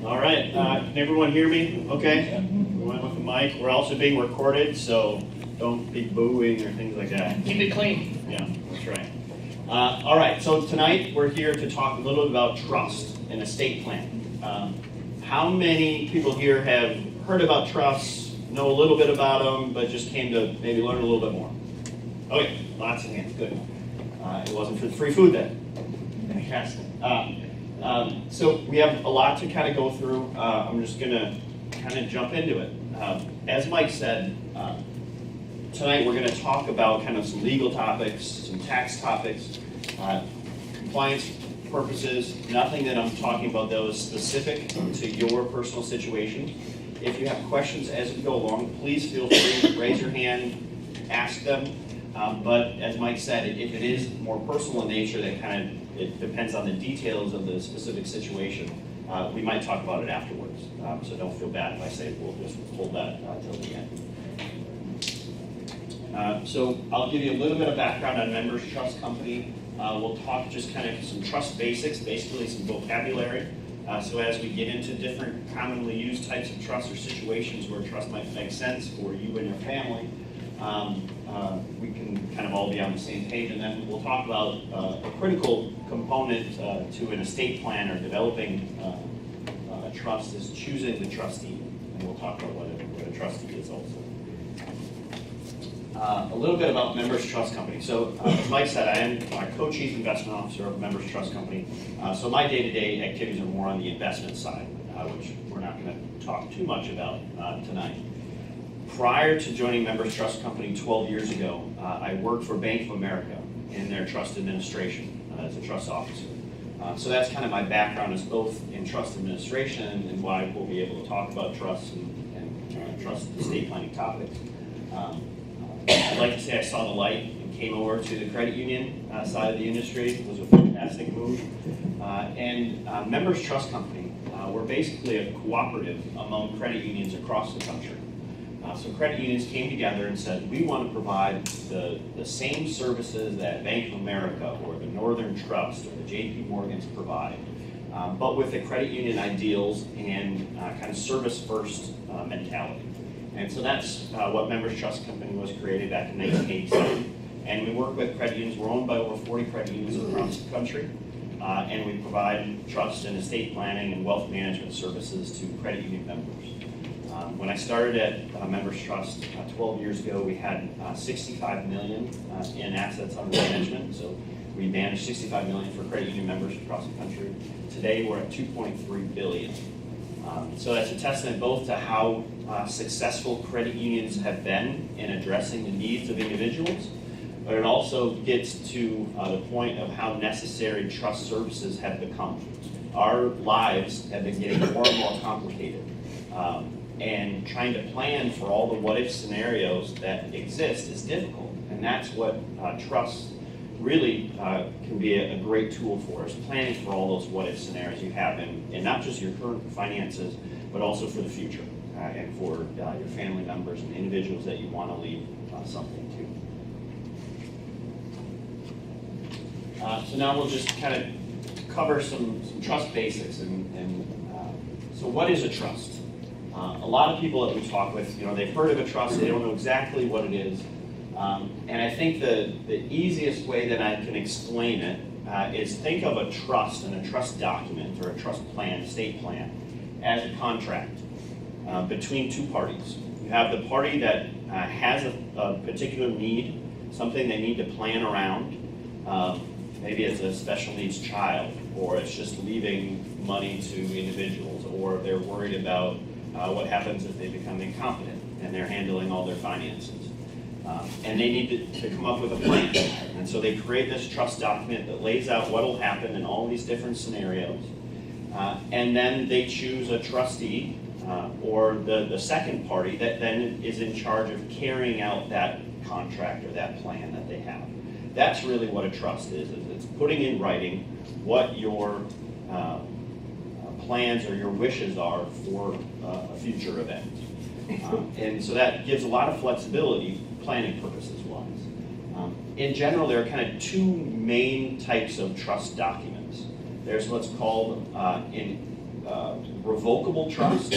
All right, can everyone hear me? Okay, we went with the mic. We're also being recorded, so don't be booing or things like that. Keep it clean. Yeah, that's right. All right, so tonight we're here to talk a little bit about trust and estate planning. How many people here have heard about trusts, know a little bit about them, but just came to maybe learn a little bit more? Okay, lots of hands, good. It wasn't for the free food then. Fantastic. So we have a lot to kind of go through. I'm just going to kind of jump into it. As Mike said, tonight we're going to talk about kind of some legal topics, some tax topics, compliance purposes. Nothing that I'm talking about though is specific to your personal situation. If you have questions as we go along, please feel free to raise your hand, ask them. But as Mike said, if it is more personal in nature, that kind of it depends on the details of the specific situation. We might talk about it afterwards. So don't feel bad if I say we'll just hold that till the end. So I'll give you a little bit of background on Members Trust Company. We'll talk just kind of some trust basics, basically some vocabulary. So as we get into different commonly used types of trusts or situations where trust might make sense for you and your family, we can kind of all be on the same page, and then we'll talk about a critical component to an estate plan or developing a trust is choosing the trustee, and we'll talk about what a trustee is also. A little bit about Members Trust Company. So as Mike said, I am a co-chief investment officer of Members Trust Company. So my day-to-day activities are more on the investment side, which we're not going to talk too much about tonight. Prior to joining Members Trust Company 12 years ago, I worked for Bank of America in their trust administration as a trust officer. So that's kind of my background is both in trust administration and why we'll be able to talk about trusts and trust estate planning topics. I'd like to say I saw the light and came over to the credit union side of the industry. It was a fantastic move. Members Trust Company, we're basically a cooperative among credit unions across the country. So credit unions came together and said, we want to provide the same services that Bank of America or the Northern Trust or the JP Morgans provide, but with the credit union ideals and kind of service-first mentality. And so that's what Members Trust Company was created back in 1987. And we work with credit unions. We're owned by over 40 credit unions across the country. And we provide trust and estate planning and wealth management services to credit union members. When I started at Members Trust 12 years ago, we had $65 million in assets under management. So we managed $65 million for credit union members across the country. Today, we're at $2.3 billion. So that's a testament both to how successful credit unions have been in addressing the needs of individuals, but it also gets to the point of how necessary trust services have become. Our lives have been getting more and more complicated. And trying to plan for all the what-if scenarios that exist is difficult. And that's what trust really can be a great tool for, is planning for all those what-if scenarios you have in not just your current finances, but also for the future and for your family members and individuals that you want to leave something to. So now we'll just kind of cover some trust basics. So what is a trust? A lot of people that we talk with, they've heard of a trust, they don't know exactly what it is. And I think the easiest way that I can explain it is think of a trust and a trust document or a trust plan, estate plan, as a contract between two parties. You have the party that has a particular need, something they need to plan around. Maybe it's a special needs child, or it's just leaving money to individuals, or they're worried about what happens if they become incompetent and they're handling all their finances. And they need to come up with a plan. And so they create this trust document that lays out what will happen in all these different scenarios. And then they choose a trustee or the second party that then is in charge of carrying out that contract or that plan that they have. That's really what a trust is. It's putting in writing what your plans or your wishes are for a future event. And so that gives a lot of flexibility planning purposes wise. In general, there are kind of two main types of trust documents. There's what's called revocable trust.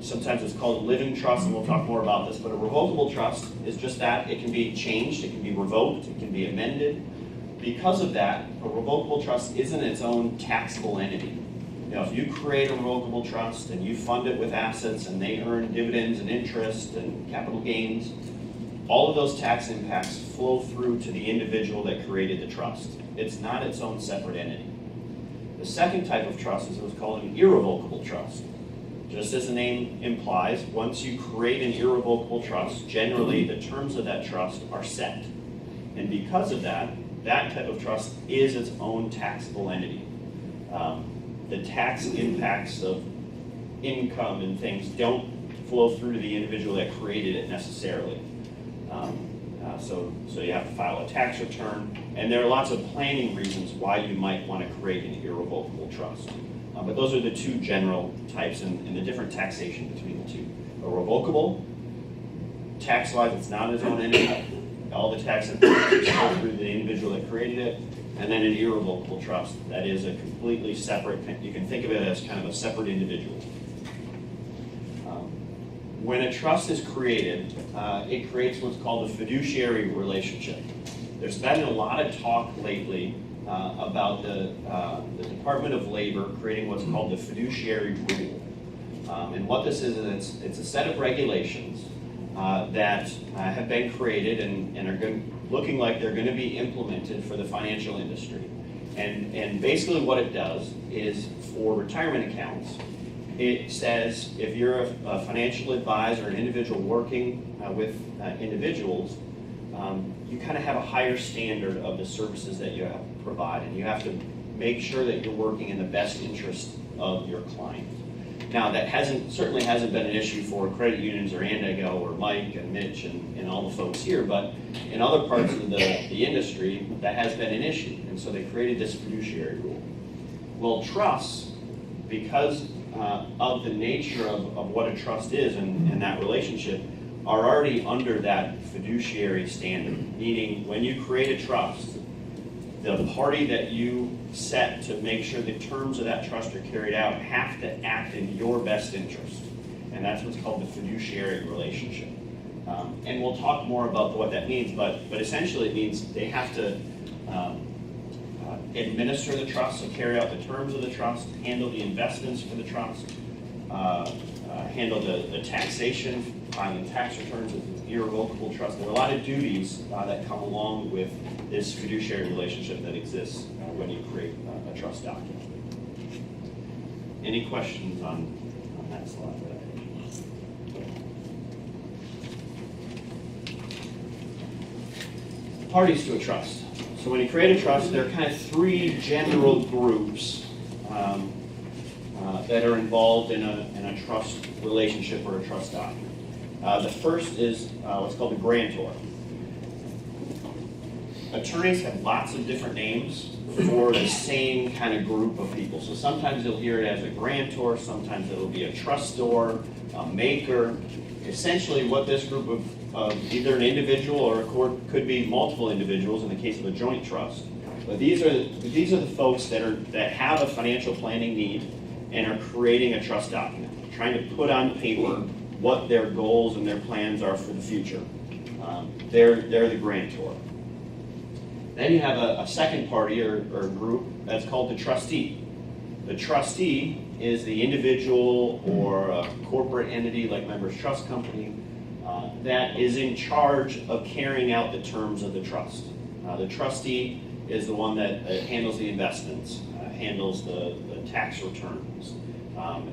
Sometimes it's called a living trust, and we'll talk more about this, but a revocable trust is just that. It can be changed, it can be revoked, it can be amended. Because of that, a revocable trust isn't its own taxable entity. You know, if you create a revocable trust and you fund it with assets and they earn dividends and interest and capital gains, all of those tax impacts flow through to the individual that created the trust. It's not its own separate entity. The second type of trust is what's called an irrevocable trust. Just as the name implies, once you create an irrevocable trust, generally the terms of that trust are set. And because of that, that type of trust is its own taxable entity. The tax impacts of income and things don't flow through to the individual that created it necessarily. So you have to file a tax return, and there are lots of planning reasons why you might want to create an irrevocable trust. But those are the two general types and the different taxation between the two. A revocable, tax-wise, it's not its own entity. All the tax impacts go through the individual that created it. And then an irrevocable trust, that is a completely separate, you can think of it as kind of a separate individual. When a trust is created, it creates what's called a fiduciary relationship. There's been a lot of talk lately about the Department of Labor creating what's called the fiduciary rule. And what this is it's a set of regulations that have been created and are looking like they're going to be implemented for the financial industry. And basically what it does is for retirement accounts, it says if you're a financial advisor, an individual working with individuals, you kind of have a higher standard of the services that you have to provide, and you have to make sure that you're working in the best interest of your client. Now, that certainly hasn't been an issue for credit unions or Andigo or Mike and Mitch and all the folks here, but in other parts of the industry, that has been an issue, and so they created this fiduciary rule. Well, trusts, because of the nature of what a trust is and that relationship, are already under that fiduciary standard, meaning when you create a trust, the party that you set to make sure the terms of that trust are carried out have to act in your best interest. And that's what's called the fiduciary relationship. And we'll talk more about what that means, but essentially it means they have to administer the trust, so carry out the terms of the trust, handle the investments for the trust, handle the taxation, filing tax returns with an irrevocable trust. There are a lot of duties that come along with this fiduciary relationship that exists when you create a trust document. Any questions on that slide? Parties to a trust. So when you create a trust, there are kind of three general groups that are involved in a trust relationship or a trust document. The first is what's called the grantor. Attorneys have lots of different names for the same kind of group of people. So sometimes you'll hear it as a grantor, sometimes it'll be a trustor, a maker. Essentially what this group of either an individual or a court could be multiple individuals in the case of a joint trust. But these are the folks that have a financial planning need and are creating a trust document, trying to put on paper what their goals and their plans are for the future. They're the grantor. Then you have a second party or group that's called the trustee. The trustee is the individual or a corporate entity like Members Trust Company that is in charge of carrying out the terms of the trust. The trustee is the one that handles the investments, handles the tax returns,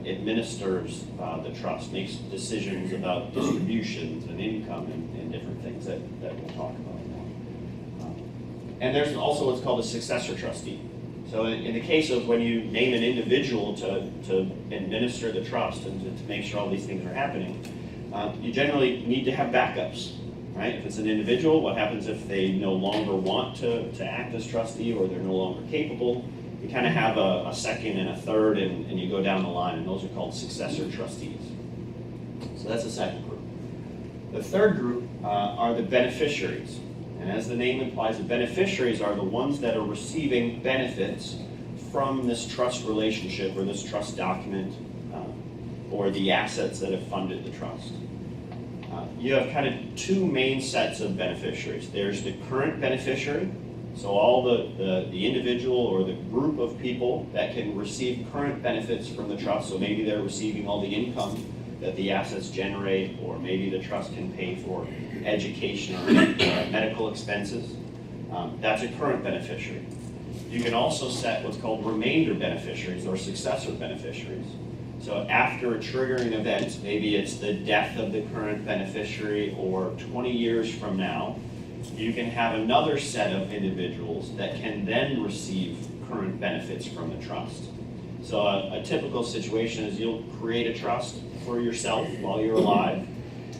administers the trust, makes decisions about distributions and income and different things that we'll talk about now. And there's also what's called a successor trustee. So in the case of when you name an individual to administer the trust and to make sure all these things are happening, you generally need to have backups, right? If it's an individual, what happens if they no longer want to act as trustee or they're no longer capable? You kind of have a second and a third, and you go down the line, and those are called successor trustees. So that's the second group. The third group are the beneficiaries. And as the name implies, the beneficiaries are the ones that are receiving benefits from this trust relationship or this trust document or the assets that have funded the trust. You have kind of two main sets of beneficiaries. There's the current beneficiary, so all the individual or the group of people that can receive current benefits from the trust. So maybe they're receiving all the income that the assets generate, or maybe the trust can pay for education or medical expenses. That's a current beneficiary. You can also set what's called remainder beneficiaries or successor beneficiaries. So after a triggering event, maybe it's the death of the current beneficiary, or 20 years from now, you can have another set of individuals that can then receive current benefits from the trust. So a typical situation is you'll create a trust for yourself while you're alive.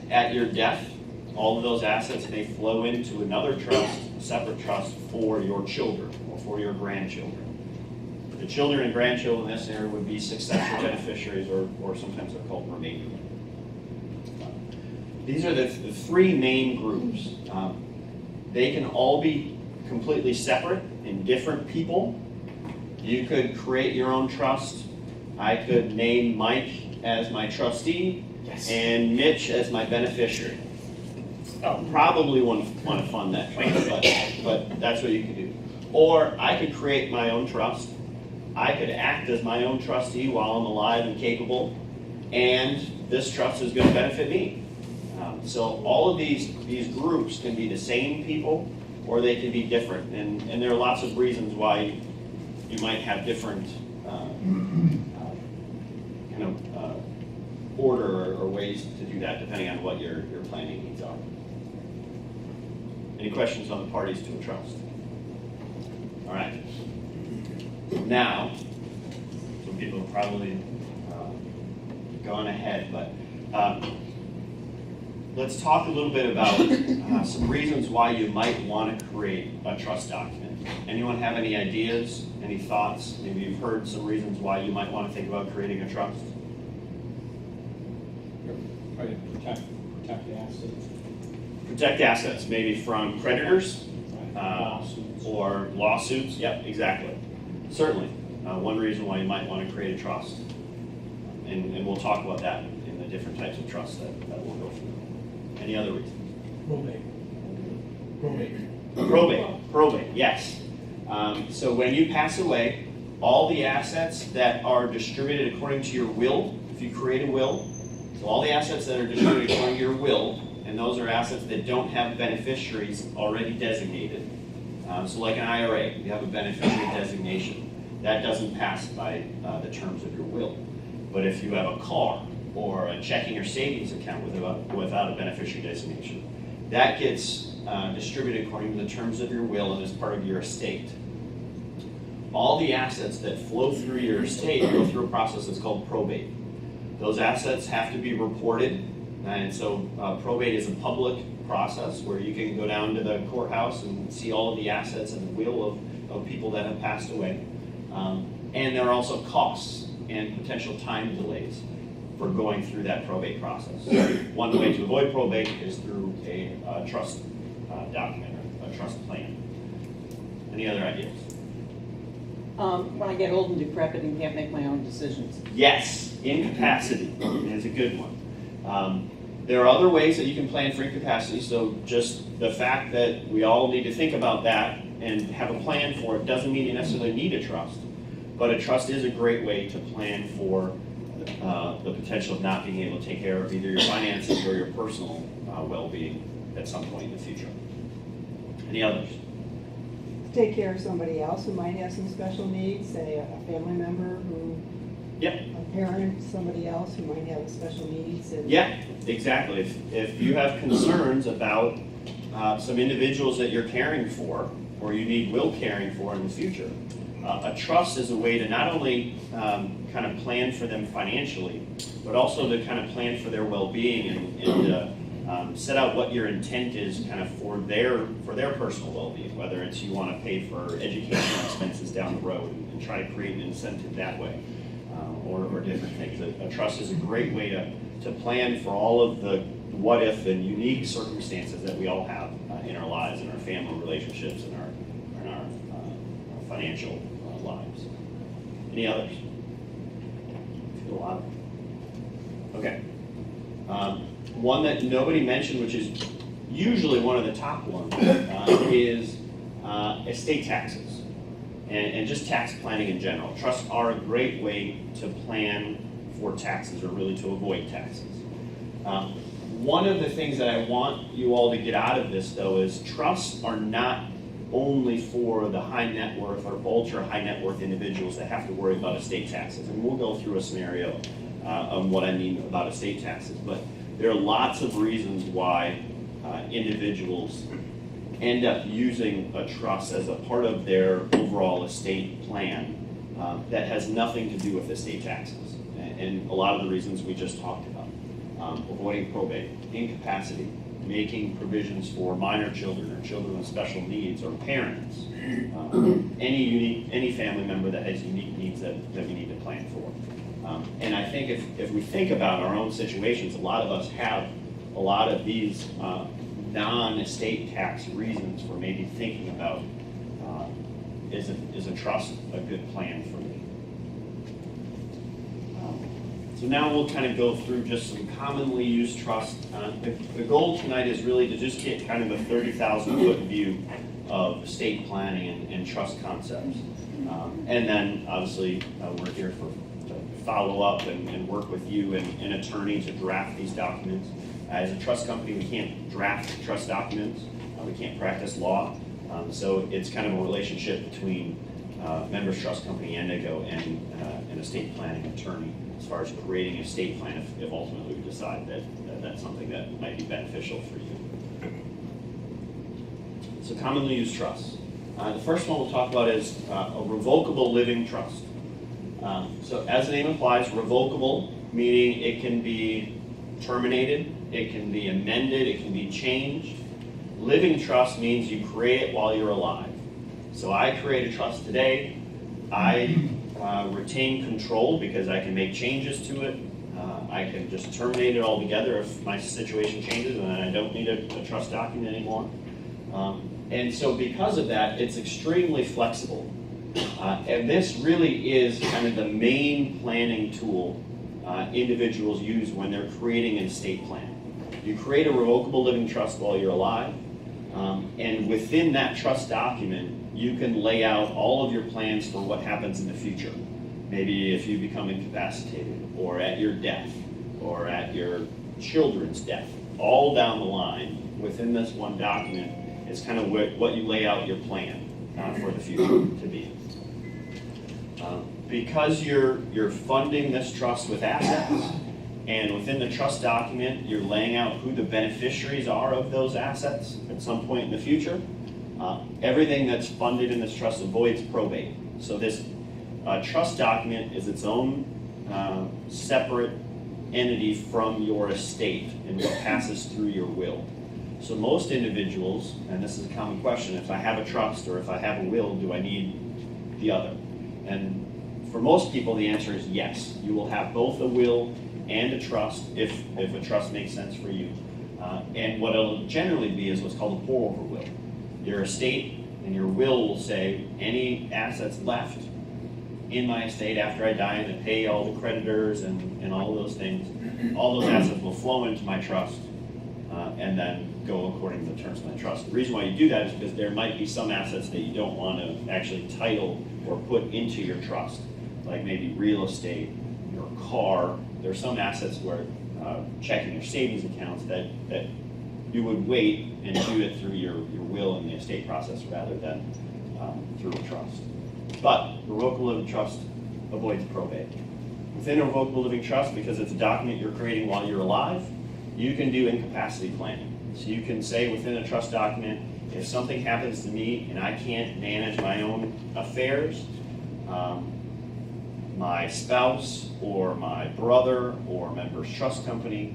At your death, all of those assets may flow into another trust, a separate trust for your children or for your grandchildren. The children and grandchildren in this area would be successor beneficiaries, or sometimes they're called remainder. These are the three main groups. They can all be completely separate and different people. You could create your own trust. I could name Mike as my trustee, yes, and Mitch as my beneficiary. Probably want to fund that trust, but that's what you can do. Or I could create my own trust. I could act as my own trustee while I'm alive and capable, and this trust is going to benefit me. So all of these groups can be the same people, or they can be different, and there are lots of reasons why you might have different order or ways to do that, depending on what your planning needs are. Any questions on the parties to a trust? All right. Now, some people have probably gone ahead, but let's talk a little bit about some reasons why you might want to create a trust document. Anyone have any ideas, any thoughts? Maybe you've heard some reasons why you might want to think about creating a trust. Protect the assets. Protect assets, maybe from creditors Lawsuits. or lawsuits. Yep, exactly. Certainly. One reason why you might want to create a trust. And we'll talk about that in the different types of trusts that we'll go through. Any other reasons? Probate, yes. So when you pass away, all the assets that are distributed according to your will, if you create a will, so all the assets that are distributed according to your will, and those are assets that don't have beneficiaries already designated. So like an IRA, you have a beneficiary designation. That doesn't pass by the terms of your will. But if you have a car or a checking or savings account without a beneficiary designation, that gets distributed according to the terms of your will and is part of your estate. All the assets that flow through your estate go through a process that's called probate. Those assets have to be reported, and so probate is a public process where you can go down to the courthouse and see all of the assets and the will of people that have passed away. And there are also costs and potential time delays for going through that probate process. One way to avoid probate is through a trust document or a trust plan. Any other ideas? When I get old and decrepit and can't make my own decisions. Yes, incapacity is a good one. There are other ways that you can plan for incapacity, so just the fact that we all need to think about that and have a plan for it doesn't mean you necessarily need a trust, but a trust is a great way to plan for the potential of not being able to take care of either your finances or your personal well-being at some point in the future. Any others? Take care of somebody else who might have some special needs, say a family member who, Yep. a parent, somebody else who might have special needs. And Yeah, exactly. If you have concerns about some individuals that you're caring for, or you need will caring for in the future, a trust is a way to not only kind of plan for them financially, but also to kind of plan for their well-being and set out what your intent is kind of for their personal well-being, whether it's you want to pay for educational expenses down the road and try to create an incentive that way, or different things. A trust is a great way to plan for all of the what-if and unique circumstances that we all have in our lives, in our family relationships, and our financial lives. Any others? A lot. Okay. One that nobody mentioned, which is usually one of the top ones, is estate taxes and just tax planning in general. Trusts are a great way to plan for taxes, or really to avoid taxes. One of the things that I want you all to get out of this, though, is trusts are not only for the high net worth or ultra high net worth individuals that have to worry about estate taxes. And we'll go through a scenario on what I mean about estate taxes. But there are lots of reasons why individuals end up using a trust as a part of their overall estate plan that has nothing to do with estate taxes. And a lot of the reasons we just talked about. Avoiding probate, incapacity, making provisions for minor children or children with special needs or parents, any family member that has unique needs that we need to plan for. And I think if we think about our own situations, a lot of us have a lot of these non-estate tax reasons for maybe thinking about, is a trust a good plan for me? So now we'll kind of go through just some commonly used trusts. The goal tonight is really to just get kind of a 30,000-foot view of estate planning and trust concepts. And then obviously we're here to follow up and work with you and an attorney to draft these documents. As a trust company, we can't draft trust documents. We can't practice law. So it's kind of a relationship between Members Trust Company, Andigo, and an estate planning attorney as far as creating an estate plan if ultimately we decide that that's something that might be beneficial for you. So commonly used trusts. The first one we'll talk about is a revocable living trust. So as the name implies, revocable, meaning it can be terminated, it can be amended, it can be changed. Living trust means you create it while you're alive. So I create a trust today. I retain control because I can make changes to it. I can just terminate it altogether if my situation changes and I don't need a trust document anymore. And so because of that, it's extremely flexible. And this really is kind of the main planning tool individuals use when they're creating an estate plan. You create a revocable living trust while you're alive, and within that trust document, you can lay out all of your plans for what happens in the future. Maybe if you become incapacitated, or at your death, or at your children's death, all down the line within this one document is kind of what you lay out your plan for the future to be. Because you're funding this trust with assets, and within the trust document, you're laying out who the beneficiaries are of those assets at some point in the future. Everything that's funded in this trust avoids probate. So this trust document is its own separate entity from your estate and what passes through your will. So most individuals, and this is a common question, if I have a trust or if I have a will, do I need the other? And for most people, the answer is yes. You will have both a will and a trust if a trust makes sense for you. And what it'll generally be is what's called a pour-over will. Your estate and your will say any assets left in my estate after I die and to pay all the creditors and all of those things, all those assets will flow into my trust and then go according to the terms of my trust. The reason why you do that is because there might be some assets that you don't want to actually title or put into your trust, like maybe real estate, your car. There are some assets where checking your savings accounts that you would wait and do it through your will in the estate process rather than through a trust. But revocable living trust avoids probate. Within a revocable living trust, because it's a document you're creating while you're alive, you can do incapacity planning. So you can say within a trust document, if something happens to me and I can't manage my own affairs, my spouse or my brother or Members Trust Company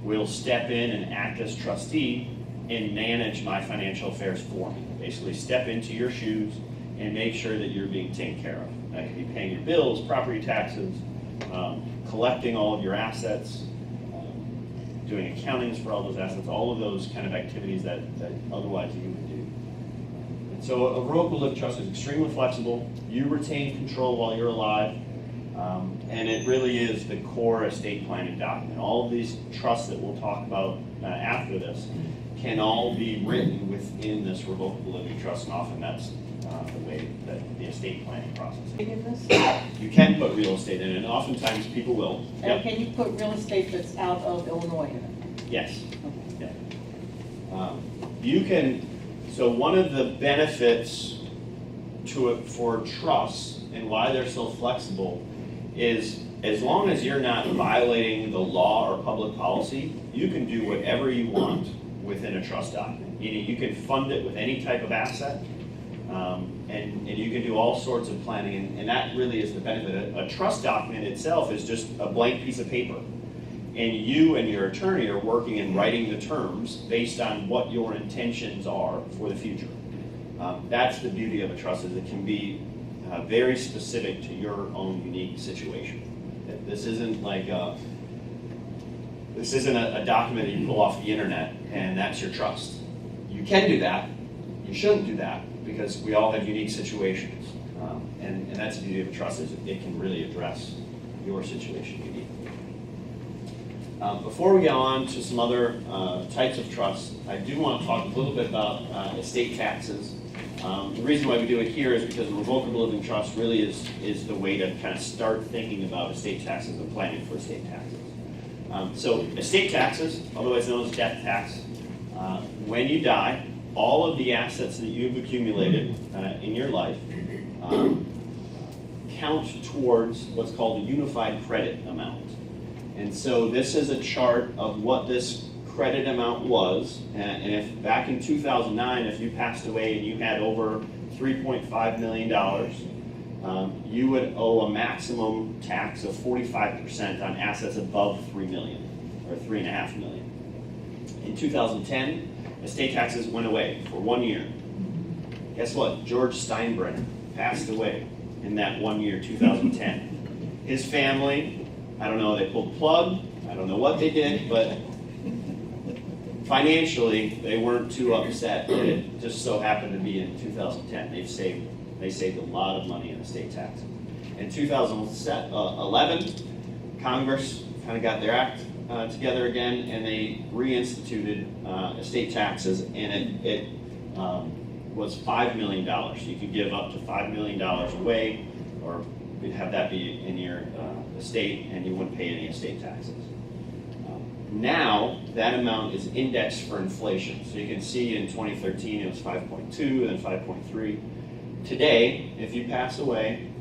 will step in and act as trustee and manage my financial affairs for me. Basically step into your shoes and make sure that you're being taken care of. That could be paying your bills, property taxes, collecting all of your assets, doing accountings for all those assets, all of those kind of activities that otherwise you would do. And So a revocable living trust is extremely flexible. You retain control while you're alive, and it really is the core estate planning document. All of these trusts that we'll talk about after this can all be written within this revocable living trust, and often that's the way that the estate planning process is. In this? You can put real estate in it, and oftentimes people will. And Yep. can you put real estate that's out of Illinois in it? Yes. Okay. Yeah. You can, so one of the benefits to it for trusts and why they're so flexible is as long as you're not violating the law or public policy, you can do whatever you want within a trust document. You can fund it with any type of asset, and you can do all sorts of planning, and that really is the benefit. A trust document itself is just a blank piece of paper. And you and your attorney are working and writing the terms based on what your intentions are for the future. That's the beauty of a trust, is it can be very specific to your own unique situation. This isn't like a document that you pull off the internet and that's your trust. You can do that. You shouldn't do that because we all have unique situations. And that's the beauty of a trust, is it can really address your situation uniquely. Before we get on to some other types of trusts, I do want to talk a little bit about estate taxes. The reason why we do it here is because the revocable living trust really is the way to kind of start thinking about estate taxes and planning for estate taxes. So estate taxes, otherwise known as death tax, when you die, all of the assets that you've accumulated in your life count towards what's called a unified credit amount. And so this is a chart of what this credit amount was, and if back in 2009, if you passed away and you had over $3.5 million, you would owe a maximum tax of 45% on assets above $3 million or $3.5 million. In 2010, estate taxes went away for 1 year. Guess what? George Steinbrenner passed away in that 1 year, 2010. His family, I don't know, they pulled the plug, I don't know what they did, but financially, they weren't too upset that it just so happened to be in 2010. They saved a lot of money in estate taxes. In 2011, Congress kind of got their act together again, and they reinstituted estate taxes, and it was $5 million. You could give up to $5 million away, or have that be in your estate, and you wouldn't pay any estate taxes. Now, that amount is indexed for inflation. So you can see in 2013 it was 5.2, then 5.3. Today, if you pass away,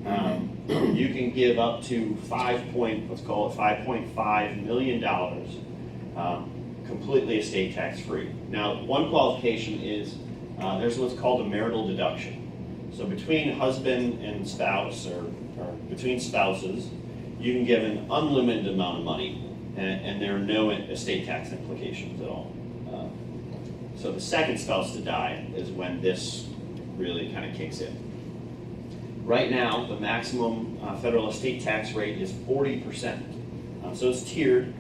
you can give up to $5.5 million completely estate tax free. Now, one qualification is there's what's called a marital deduction. So between husband and spouse, or between spouses, you can give an unlimited amount of money, and there are no estate tax implications at all. So the second spouse to die is when this really kind of kicks in. Right now, the maximum federal estate tax rate is 40%. So it's tiered,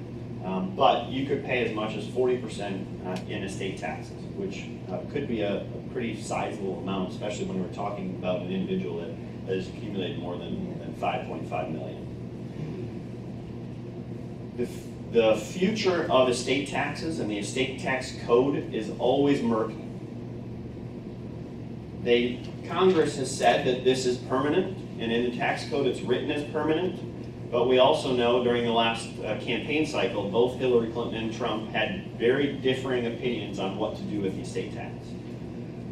but you could pay as much as 40% in estate taxes, which could be a pretty sizable amount, especially when we're talking about an individual that has accumulated more than 5.5 million. The future of estate taxes and the estate tax code is always murky. Congress has said that this is permanent, and in the tax code it's written as permanent, but we also know during the last campaign cycle, both Hillary Clinton and Trump had very differing opinions on what to do with the estate tax.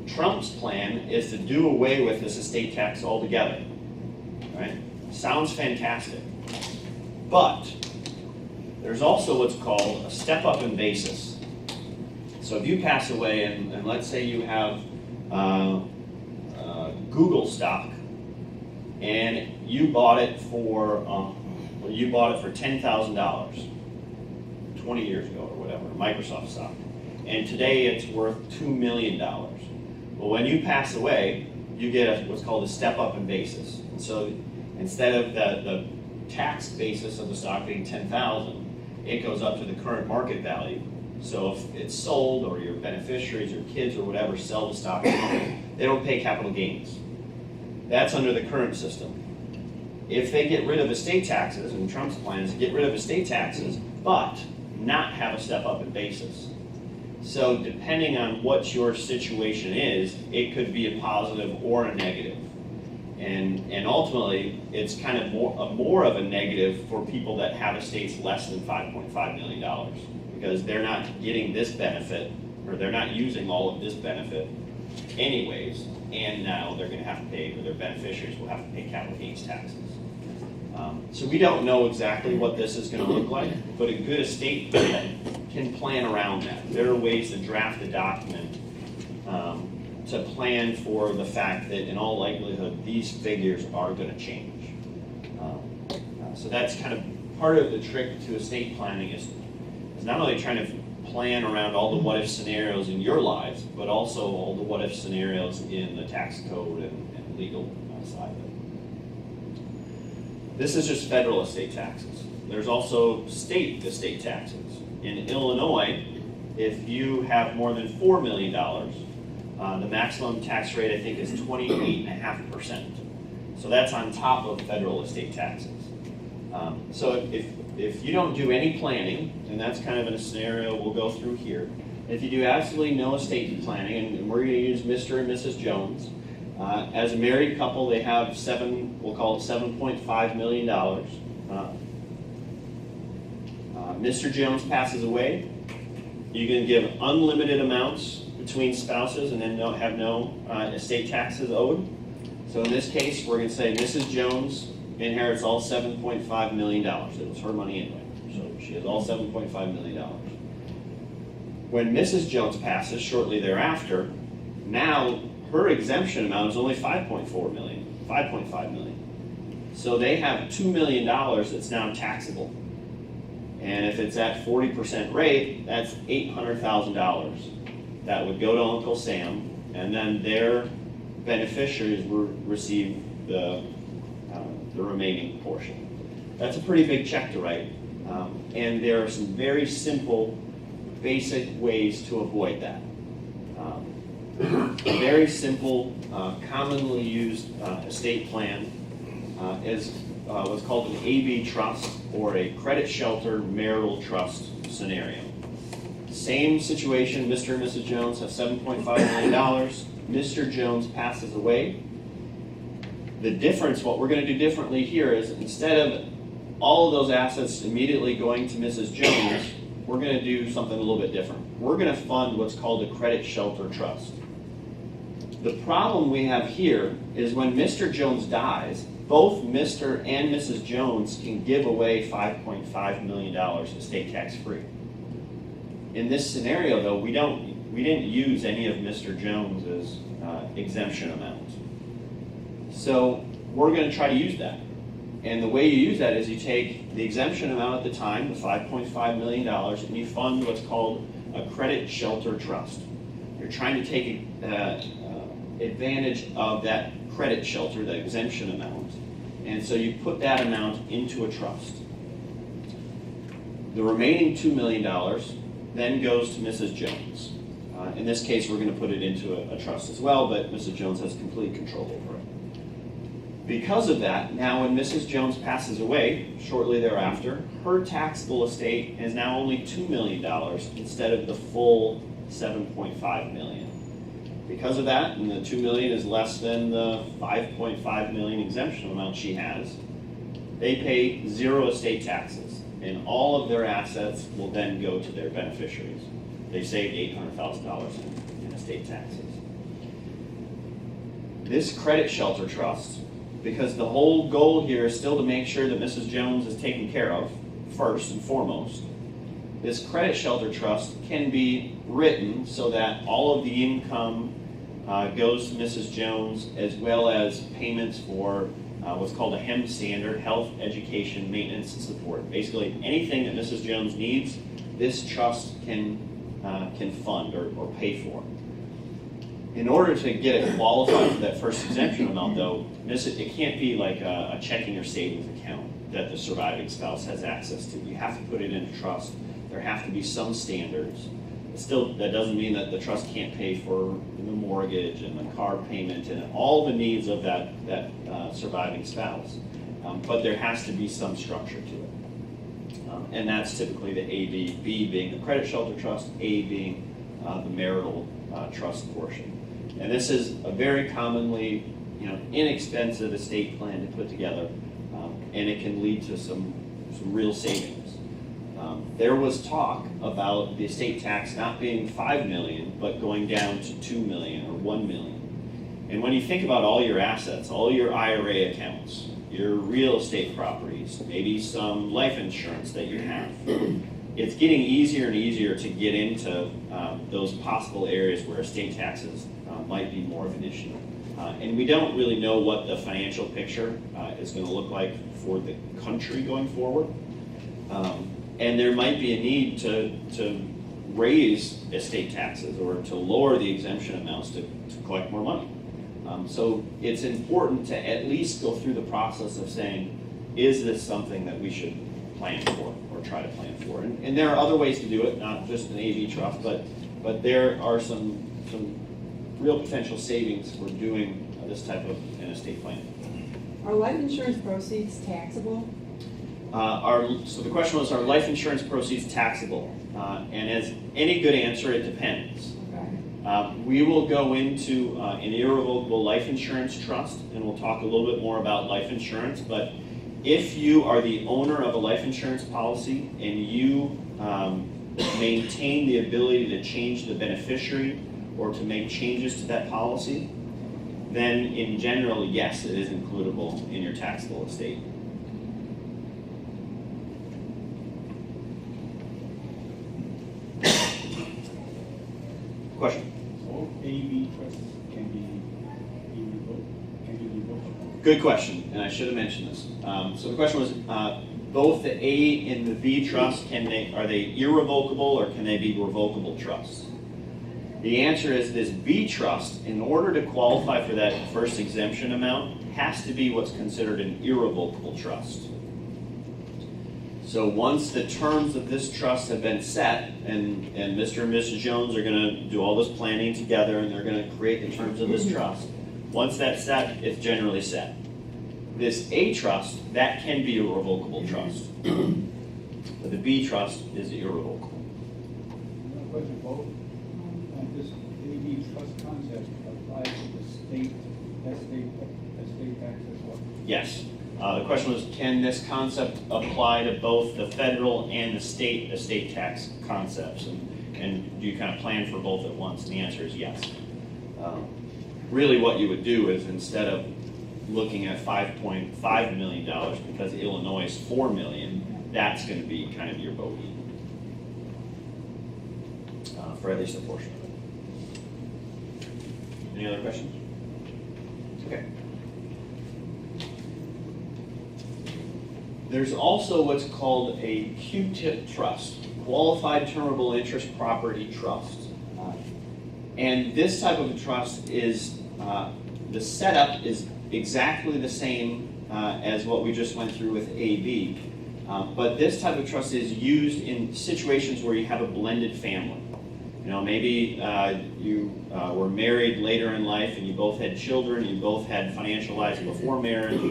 Trump's plan is to do away with this estate tax altogether. Right? Sounds fantastic. But there's also what's called a step-up in basis. So if you pass away and let's say you have Google stock and you bought it for $10,000 20 years ago or whatever, Microsoft stock, and today it's worth $2 million. Well, when you pass away, you get what's called a step-up in basis. And so instead of the tax basis of the stock being $10,000, it goes up to the current market value. So if it's sold, or your beneficiaries or kids or whatever sell the stock, they don't pay capital gains. That's under the current system. If they get rid of estate taxes, and Trump's plan is to get rid of estate taxes, but not have a step up in basis. So depending on what your situation is, it could be a positive or a negative. And ultimately, it's kind of more of a negative for people that have estates less than $5.5 million, because they're not getting this benefit, or they're not using all of this benefit anyways, and now they're gonna have to pay, or their beneficiaries will have to pay capital gains taxes. So we don't know exactly what this is gonna look like, but a good estate plan can plan around that. There are ways to draft a document to plan for the fact that in all likelihood, these figures are gonna change. So that's kind of part of the trick to estate planning is not only trying to plan around all the what-if scenarios in your lives, but also all the what-if scenarios in the tax code and legal side of it. This is just federal estate taxes. There's also state estate taxes. In Illinois, if you have more than $4 million, the maximum tax rate, I think, is 28.5%. So that's on top of federal estate taxes. So if you don't do any planning, and that's kind of in a scenario we'll go through here, if you do absolutely no estate planning, and we're going to use Mr. and Mrs. Jones, as a married couple, they have we'll call it $7.5 million. Mr. Jones passes away, you can give unlimited amounts between spouses and then have no estate taxes owed. So in this case, we're going to say Mrs. Jones inherits all $7.5 million. It was her money anyway, so she has all $7.5 million. When Mrs. Jones passes shortly thereafter, now her exemption amount is only $5.5 million. So they have $2 million that's now taxable. And if it's at 40% rate, that's $800,000 that would go to Uncle Sam, and then their beneficiaries will receive the remaining portion. That's a pretty big check to write, and there are some very simple, basic ways to avoid that. A very simple, commonly used estate plan is what's called an AB trust, or a credit shelter marital trust scenario. Same situation, Mr. and Mrs. Jones have $7.5 million. Mr. Jones passes away. The difference, what we're going to do differently here is, instead of all of those assets immediately going to Mrs. Jones, we're going to do something a little bit different. We're going to fund what's called a credit shelter trust. The problem we have here is when Mr. Jones dies, both Mr. and Mrs. Jones can give away $5.5 million estate tax free. In this scenario, though, we didn't use any of Mr. Jones's exemption amount. So we're going to try to use that. And the way you use that is you take the exemption amount at the time, the $5.5 million, and you fund what's called a credit shelter trust. You're trying to take advantage of that credit shelter, the exemption amount. And so you put that amount into a trust. The remaining $2 million then goes to Mrs. Jones. In this case, we're going to put it into a trust as well, but Mrs. Jones has complete control over it. Because of that, now when Mrs. Jones passes away shortly thereafter, her taxable estate is now only $2 million instead of the full $7.5 million. Because of that, and the $2 million is less than the $5.5 million exemption amount she has, they pay zero estate taxes, and all of their assets will then go to their beneficiaries. They saved $800,000 in estate taxes. This credit shelter trust, because the whole goal here is still to make sure that Mrs. Jones is taken care of, first and foremost, this credit shelter trust can be written so that all of the income goes to Mrs. Jones, as well as payments for what's called a HEM standard, health, education, maintenance, and support. Basically, anything that Mrs. Jones needs, this trust can fund or pay for. In order to get it qualified for that first exemption amount, though, it can't be like a checking or savings account that the surviving spouse has access to. You have to put it in a trust There have to be some standards. Still, that doesn't mean that the trust can't pay for the mortgage and the car payment and all the needs of that surviving spouse. But there has to be some structure to it. And that's typically the AB, B being the credit shelter trust, A being the marital trust portion. And this is a very commonly, inexpensive estate plan to put together, and it can lead to some real savings. There was talk about the estate tax not being $5 million, but going down to $2 million or $1 million. And when you think about all your assets, all your IRA accounts, your real estate properties, maybe some life insurance that you have, it's getting easier and easier to get into those possible areas where estate taxes might be more of an issue. And we don't really know what the financial picture is going to look like for the country going forward. And there might be a need to raise estate taxes or to lower the exemption amounts to collect more money. So it's important to at least go through the process of saying, is this something that we should plan for or try to plan for? And there are other ways to do it, not just an AV trust, but there are some real potential savings for doing this type of an estate plan. Are life insurance proceeds taxable? So the question was, are life insurance proceeds taxable? And as any good answer, it depends. Okay. We will go into an irrevocable life insurance trust, and we'll talk a little bit more about life insurance. But if you are the owner of a life insurance policy and you maintain the ability to change the beneficiary or to make changes to that policy, then in general, yes, it is includable in your taxable estate. Question? All AB trusts can be revoked. Good question, and I should have mentioned this. So the question was, both the A and the B trust, are they irrevocable or can they be revocable trusts? The answer is this B trust, in order to qualify for that first exemption amount, has to be what's considered an irrevocable trust. So once the terms of this trust have been set, and Mr. and Mrs. Jones are going to do all this planning together, and they're going to create the terms of this trust, once that's set, it's generally set. This A trust, that can be a revocable trust. But the B trust is irrevocable. Question, both, this AB trust concept applies to the estate tax as well? Yes. The question was, can this concept apply to both the federal and the state estate tax concepts? And do you kind of plan for both at once? And the answer is yes. Really what you would do is, instead of looking at $5.5 million because Illinois is $4 million, that's going to be kind of your bogey for at least a portion of it. Any other questions? Okay. There's also what's called a QTIP Trust, Qualified Terminable Interest Property Trust. And this type of a trust is, the setup is exactly the same as what we just went through with AB. But this type of trust is used in situations where you have a blended family. Maybe you were married later in life and you both had children, you both had financial lives before marriage,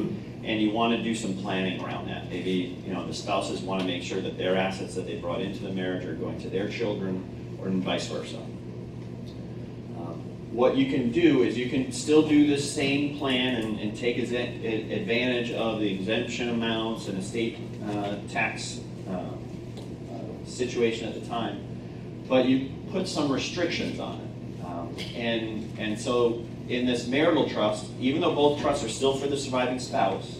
and you want to do some planning around that. Maybe the spouses want to make sure that their assets that they brought into the marriage are going to their children, or vice versa. What you can do is you can still do this same plan and take advantage of the exemption amounts and estate tax situation at the time, but you put some restrictions on it. And so in this marital trust, even though both trusts are still for the surviving spouse,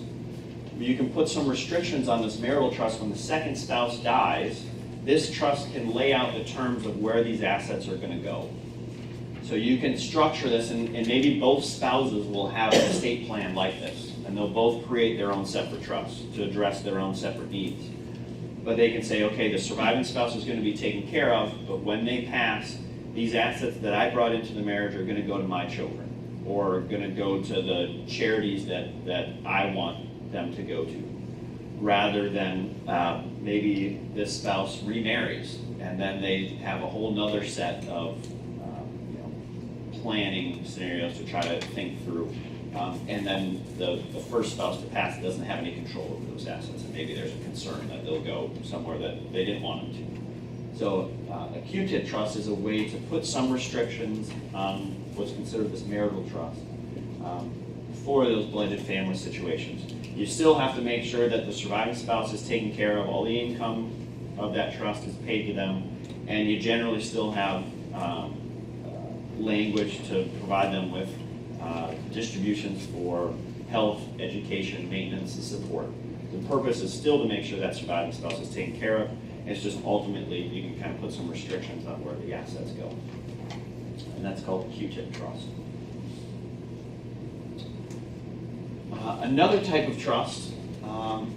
you can put some restrictions on this marital trust. When the second spouse dies, this trust can lay out the terms of where these assets are going to go. So you can structure this, and maybe both spouses will have an estate plan like this, and they'll both create their own separate trusts to address their own separate needs. But they can say, okay, the surviving spouse is going to be taken care of, but when they pass, these assets that I brought into the marriage are going to go to my children, or going to go to the charities that I want them to go to. rather than maybe this spouse remarries, and then they have a whole nother set of planning scenarios to try to think through. And then the first spouse to pass doesn't have any control over those assets, and maybe there's a concern that they'll go somewhere that they didn't want them to. So a QTIP trust is a way to put some restrictions on what's considered this marital trust for those blended family situations. You still have to make sure that the surviving spouse is taken care of, all the income of that trust is paid to them, and you generally still have language to provide them with distributions for health, education, maintenance, and support. The purpose is still to make sure that surviving spouse is taken care of. It's just ultimately you can kind of put some restrictions on where the assets go. And that's called a QTIP trust. Another type of trust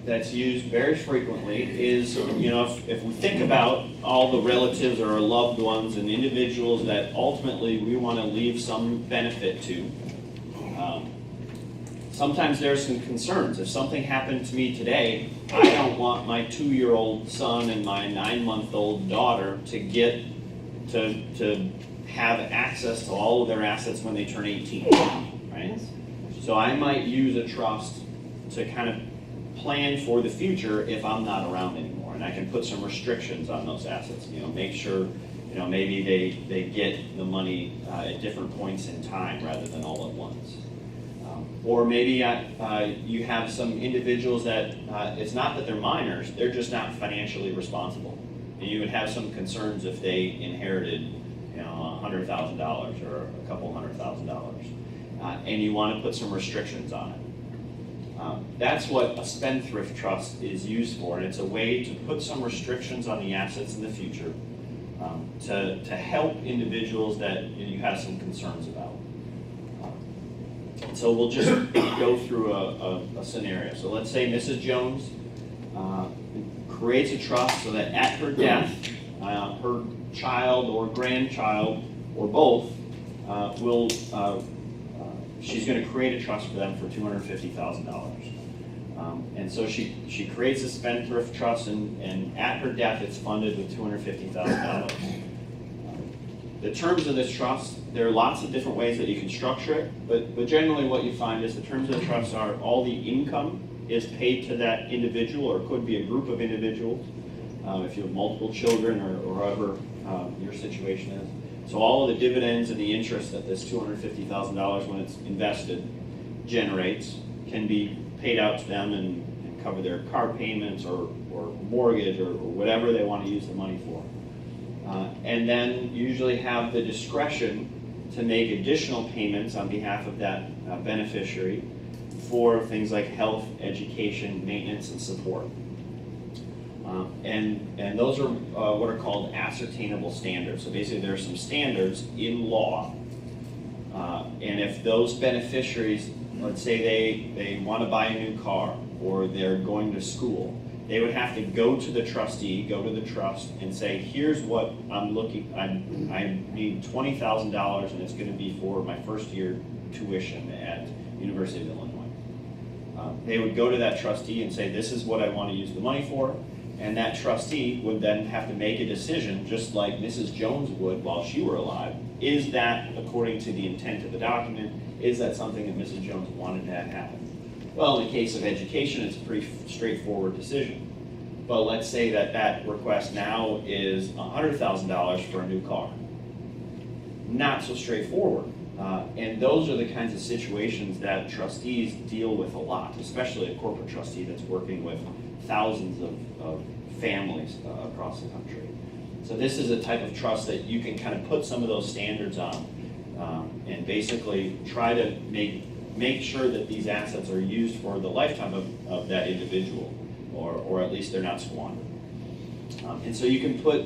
that's used very frequently is, if we think about all the relatives or our loved ones and individuals that ultimately we want to leave some benefit to, sometimes there's some concerns. If something happened to me today, I don't want my 2-year-old son and my 9-month-old daughter to get to have access to all of their assets when they turn 18, right? So I might use a trust to kind of plan for the future if I'm not around anymore, and I can put some restrictions on those assets. Make sure, maybe they get the money at different points in time rather than all at once. Or maybe you have some individuals that it's not that they're minors, they're just not financially responsible. And you would have some concerns if they inherited $100,000 or a couple $100,000. And you want to put some restrictions on it. That's what a Spendthrift Trust is used for, and it's a way to put some restrictions on the assets in the future to help individuals that you have some concerns about. So we'll just go through a scenario. So let's say Mrs. Jones creates a trust so that at her death, her child or grandchild or both she's going to create a trust for them for $250,000. And so she creates a Spendthrift Trust, and at her death, it's funded with $250,000. The terms of this trust, there are lots of different ways that you can structure it, but generally what you find is the terms of the trust are all the income is paid to that individual, or it could be a group of individuals, if you have multiple children or however your situation is. So all of the dividends and the interest that this $250,000, when it's invested, generates can be paid out to them and cover their car payments or mortgage or whatever they want to use the money for. And then usually have the discretion to make additional payments on behalf of that beneficiary for things like health, education, maintenance, and support. And those are what are called ascertainable standards. So basically there are some standards in law, and if those beneficiaries, let's say they want to buy a new car or they're going to school, they would have to go to the trustee, go to the trust, and say, here's what I'm looking, I need $20,000, and it's going to be for my first year tuition at University of Illinois. They would go to that trustee and say, this is what I want to use the money for, and that trustee would then have to make a decision, just like Mrs. Jones would while she were alive. Is that according to the intent of the document? Is that something that Mrs. Jones wanted to have happen? Well, in the case of education, it's a pretty straightforward decision. But let's say that request now is $100,000 for a new car. Not so straightforward. And those are the kinds of situations that trustees deal with a lot, especially a corporate trustee that's working with thousands of families across the country. So this is a type of trust that you can kind of put some of those standards on and basically try to make sure that these assets are used for the lifetime of that individual, or at least they're not squandered. And so you can put,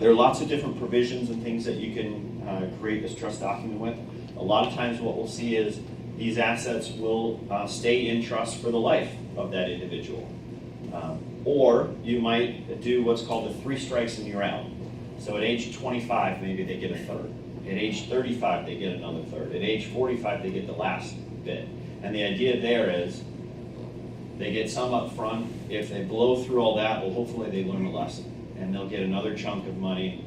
there are lots of different provisions and things that you can create this trust document with. A lot of times what we'll see is these assets will stay in trust for the life of that individual. Or you might do what's called the 3 strikes and you're out. So at age 25, maybe they get a third. At age 35, they get another third. At age 45, they get the last bit. And the idea there is They get some up front. If they blow through all that, well, hopefully they learn a lesson, and they'll get another chunk of money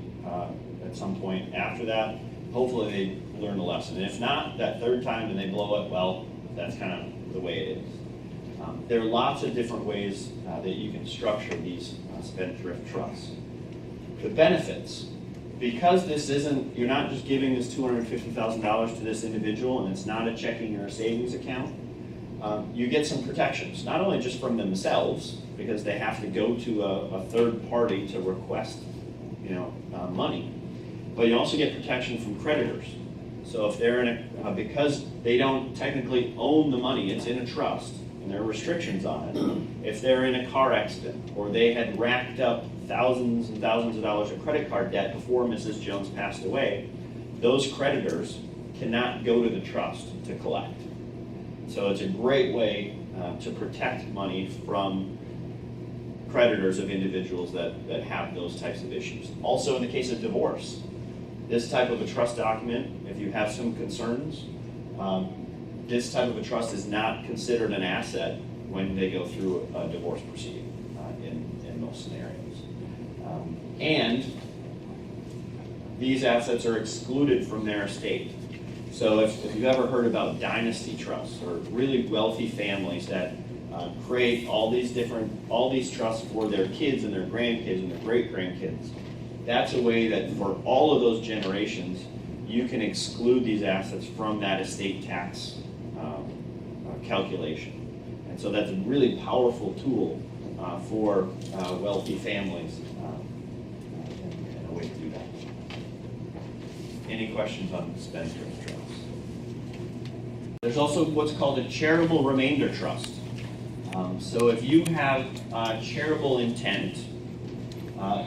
at some point after that. Hopefully they learn a lesson. And if not, that third time and they blow it, well, that's kind of the way it is. There are lots of different ways that you can structure these spendthrift trusts. The benefits, because this isn't, you're not just giving this $250,000 to this individual and it's not a checking or a savings account, you get some protections, not only just from themselves, because they have to go to a third party to request money, but you also get protection from creditors. So if they're in because they don't technically own the money, it's in a trust, and there are restrictions on it. If they're in a car accident, or they had racked up thousands and thousands of dollars of credit card debt before Mrs. Jones passed away, those creditors cannot go to the trust to collect. So it's a great way to protect money from creditors of individuals that have those types of issues. Also, in the case of divorce, this type of a trust document, if you have some concerns, this type of a trust is not considered an asset when they go through a divorce proceeding in most scenarios. And these assets are excluded from their estate. So if you've ever heard about dynasty trusts or really wealthy families that create all these trusts for their kids and their grandkids and their great-grandkids, that's a way that for all of those generations, you can exclude these assets from that estate tax calculation. And so that's a really powerful tool for wealthy families and a way to do that. Any questions on Spendthrift Trust? There's also what's called a charitable remainder trust. So if you have charitable intent,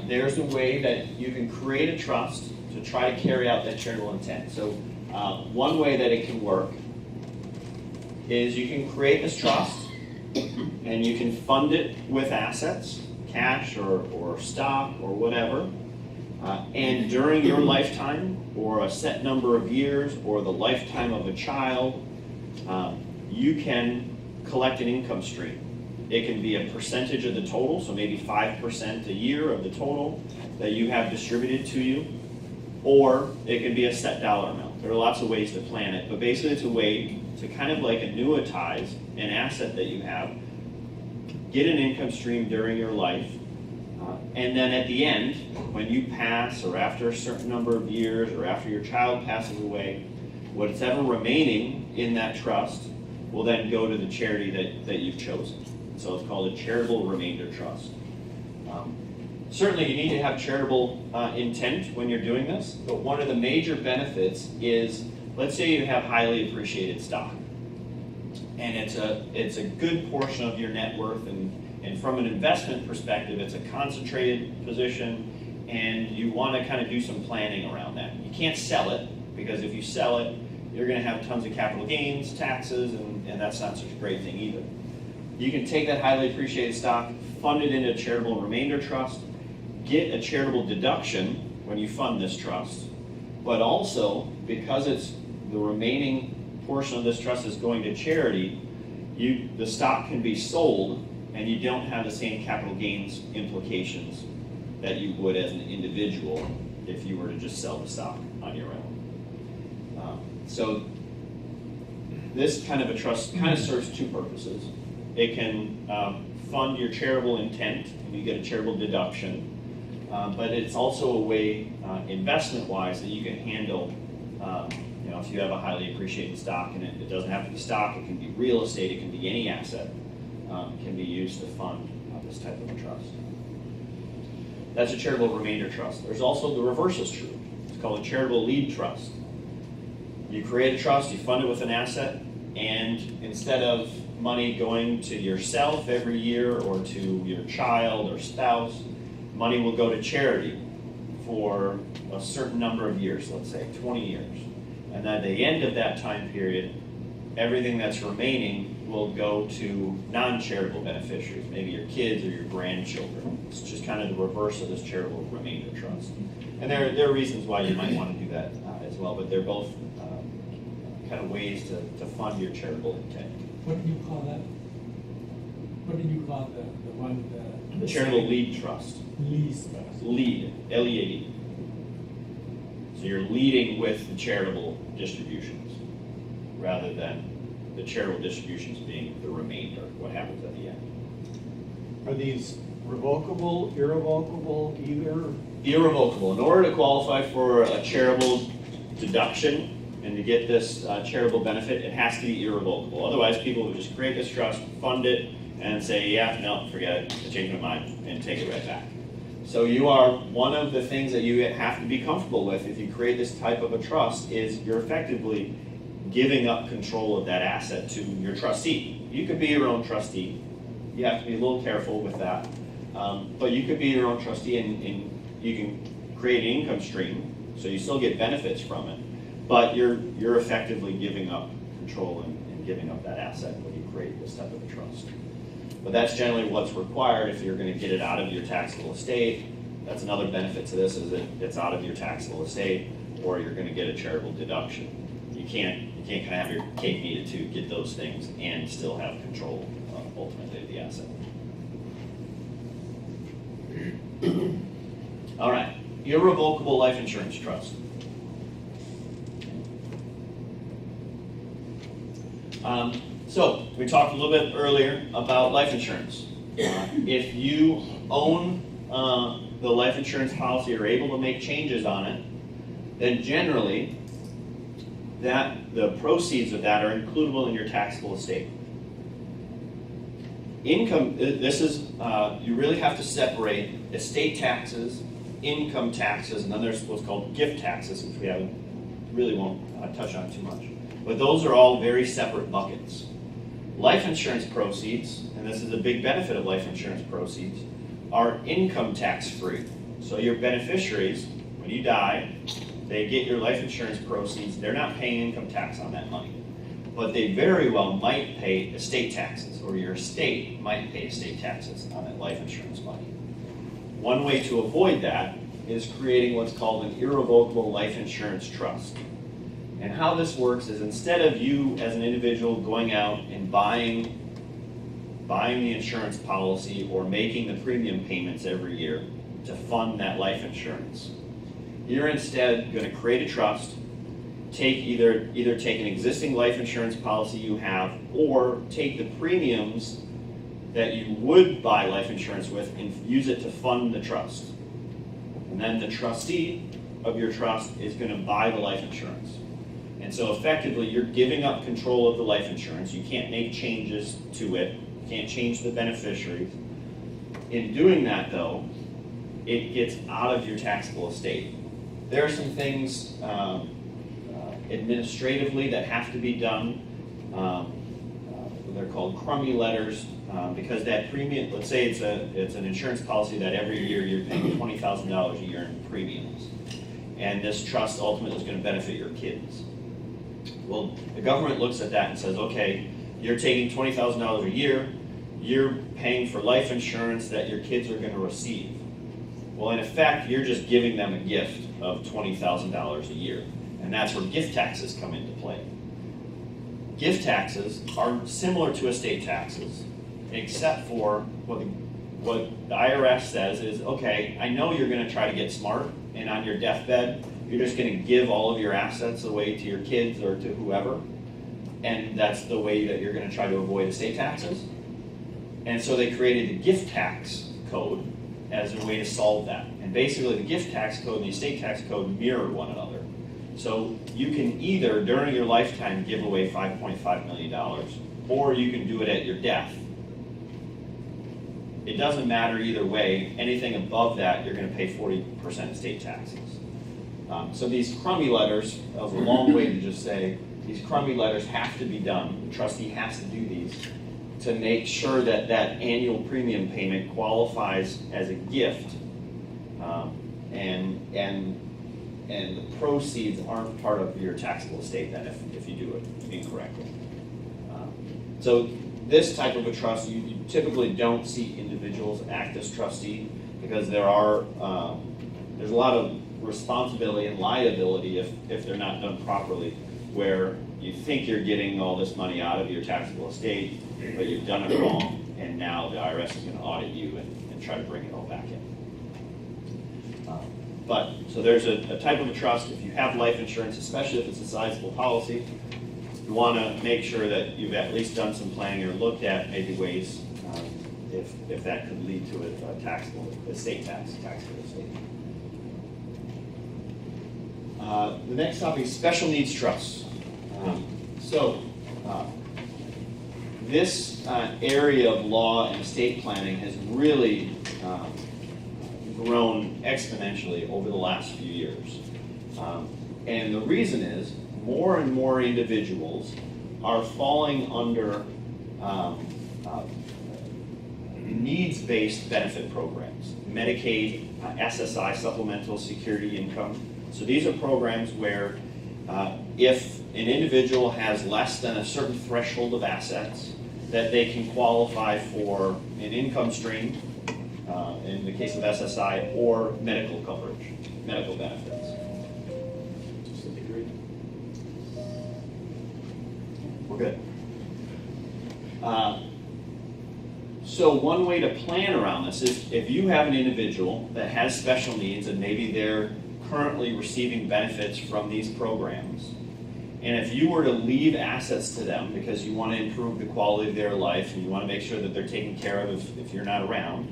there's a way that you can create a trust to try to carry out that charitable intent. So one way that it can work is you can create this trust and you can fund it with assets, cash or stock or whatever. And during your lifetime, or a set number of years, or the lifetime of a child, you can collect an income stream. It can be a percentage of the total, so maybe 5% a year of the total that you have distributed to you, or it can be a set dollar amount. There are lots of ways to plan it, but basically it's a way to kind of like annuitize an asset that you have, get an income stream during your life, and then at the end, when you pass, or after a certain number of years, or after your child passes away, what's ever remaining in that trust will then go to the charity that you've chosen. So it's called a charitable remainder trust. Certainly you need to have charitable intent when you're doing this, but one of the major benefits is, let's say you have highly appreciated stock, and it's a good portion of your net worth, and from an investment perspective, it's a concentrated position, and you want to kind of do some planning around that. You can't sell it, because if you sell it, you're going to have tons of capital gains, taxes, and that's not such a great thing either. You can take that highly appreciated stock, fund it into a charitable remainder trust, get a charitable deduction when you fund this trust, but also, because it's the remaining portion of this trust is going to charity, the stock can be sold, and you don't have the same capital gains implications that you would as an individual if you were to just sell the stock on your own. So this kind of a trust kind of serves two purposes. It can fund your charitable intent, and you get a charitable deduction, but it's also a way, investment-wise, that you can handle, if you have a highly appreciated stock, and it doesn't have to be stock, it can be real estate, it can be any asset, can be used to fund this type of a trust. That's a charitable remainder trust. There's also the reverse is true. It's called a charitable lead trust. You create a trust, you fund it with an asset, and instead of money going to yourself every year or to your child or spouse, money will go to charity for a certain number of years, let's say 20 years. And at the end of that time period, everything that's remaining will go to non-charitable beneficiaries, maybe your kids or your grandchildren. It's just kind of the reverse of this charitable remainder trust. And there are reasons why you might want to do that as well, but they're both kind of ways to fund your charitable intent. What do you call that? What do you call the one, The charitable lead trust. lease trust? Lead, L-E-A-D. So you're leading with the charitable distributions, rather than the charitable distributions being the remainder, what happens at the end. Are these revocable, irrevocable, either? Irrevocable. In order to qualify for a charitable deduction and to get this charitable benefit, it has to be irrevocable. Otherwise, people would just create this trust, fund it, and say, yeah, no, forget it, I changed my mind, and take it right back. So you are, one of the things that you have to be comfortable with if you create this type of a trust is you're effectively giving up control of that asset to your trustee. You could be your own trustee. You have to be a little careful with that. But you could be your own trustee and you can create an income stream, so you still get benefits from it, but you're effectively giving up control and giving up that asset when you create this type of a trust. But that's generally what's required if you're going to get it out of your taxable estate. That's another benefit to this, is that it's out of your taxable estate, or you're going to get a charitable deduction. You can't kind of have your cake and eat it too, get those things and still have control ultimately of the asset. All right, irrevocable life insurance trust. So we talked a little bit earlier about life insurance. If you own the life insurance policy or are able to make changes on it, then generally the proceeds of that are includable in your taxable estate. Income, this is, you really have to separate estate taxes, income taxes, and then there's what's called gift taxes, which we really won't touch on too much. But those are all very separate buckets. Life insurance proceeds, and this is a big benefit of life insurance proceeds, are income tax free. So your beneficiaries, when you die, they get your life insurance proceeds. They're not paying income tax on that money, but they very well might pay estate taxes, or your estate might pay estate taxes on that life insurance money. One way to avoid that is creating what's called an irrevocable life insurance trust. And how this works is, instead of you as an individual going out and buying the insurance policy or making the premium payments every year to fund that life insurance, you're instead going to create a trust, either take an existing life insurance policy you have, or take the premiums that you would buy life insurance with and use it to fund the trust. And then the trustee of your trust is going to buy the life insurance. And so effectively, you're giving up control of the life insurance. You can't make changes to it. You can't change the beneficiaries. In doing that, though, it gets out of your taxable estate. There are some things administratively that have to be done. They're called crummy letters, because that premium, let's say it's an insurance policy that every year you're paying $20,000 a year in premiums. And this trust ultimately is going to benefit your kids. Well, the government looks at that and says, okay, you're taking $20,000 a year, you're paying for life insurance that your kids are going to receive. Well, in effect, you're just giving them a gift of $20,000 a year, and that's where gift taxes come into play. Gift taxes are similar to estate taxes, except for what the IRS says is, okay, I know you're going to try to get smart, and on your deathbed, you're just going to give all of your assets away to your kids or to whoever, and that's the way that you're going to try to avoid estate taxes. And so they created the gift tax code as a way to solve that. And basically the gift tax code and the estate tax code mirror one another. So you can either, during your lifetime, give away $5.5 million, or you can do it at your death. It doesn't matter either way. Anything above that, you're going to pay 40% estate taxes. So these crummy letters, that was a long way to just say, these crummy letters have to be done. The trustee has to do these to make sure that that annual premium payment qualifies as a gift, and the proceeds aren't part of your taxable estate then if you do it incorrectly. So this type of a trust, you typically don't see individuals act as trustee, because there's a lot of responsibility and liability if they're not done properly, where you think you're getting all this money out of your taxable estate, but you've done it wrong, and now the IRS is going to audit you and try to bring it all back in. So there's a type of a trust. If you have life insurance, especially if it's a sizable policy, you want to make sure that you've at least done some planning or looked at maybe ways if that could lead to a taxable estate taxable estate. The next topic is special needs trusts. This area of law and estate planning has really grown exponentially over the last few years. And the reason is more and more individuals are falling under needs-based benefit programs, Medicaid, SSI, supplemental security income. So these are programs where if an individual has less than a certain threshold of assets, that they can qualify for an income stream, in the case of SSI, or medical coverage, medical benefits. Just a degree. We're good. So one way to plan around this is if you have an individual that has special needs and maybe they're currently receiving benefits from these programs, and if you were to leave assets to them because you want to improve the quality of their life and you want to make sure that they're taken care of if you're not around,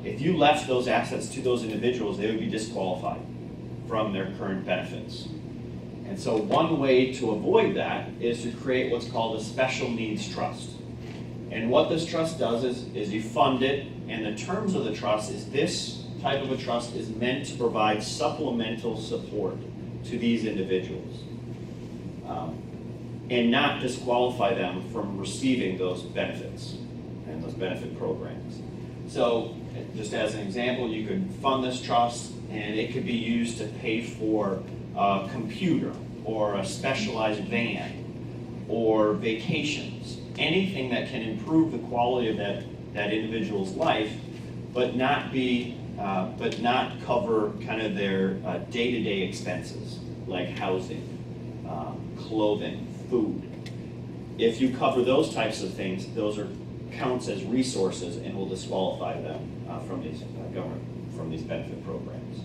if you left those assets to those individuals, they would be disqualified from their current benefits. And so one way to avoid that is to create what's called a special needs trust. And what this trust does is you fund it, and the terms of the trust is this type of a trust is meant to provide supplemental support to these individuals and not disqualify them from receiving those benefits and those benefit programs. So just as an example, you could fund this trust and it could be used to pay for a computer or a specialized van or vacations, anything that can improve the quality of that individual's life, but not cover kind of their day-to-day expenses like housing, clothing, food. If you cover those types of things, those counts as resources and will disqualify them from these from these benefit programs.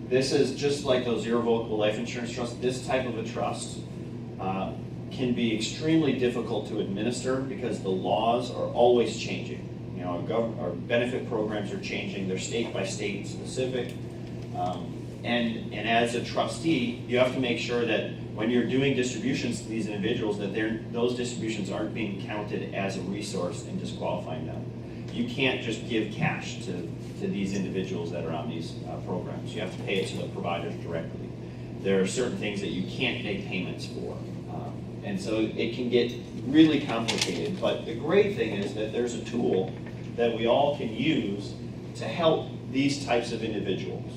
This is just like those irrevocable life insurance trusts. This type of a trust can be extremely difficult to administer because the laws are always changing. You know, our benefit programs are changing. They're state by state specific. And as a trustee, you have to make sure that when you're doing distributions to these individuals, that those distributions aren't being counted as a resource and disqualifying them. You can't just give cash to these individuals that are on these programs. You have to pay it to the providers directly. There are certain things that you can't make payments for. And so it can get really complicated. But the great thing is that there's a tool that we all can use to help these types of individuals.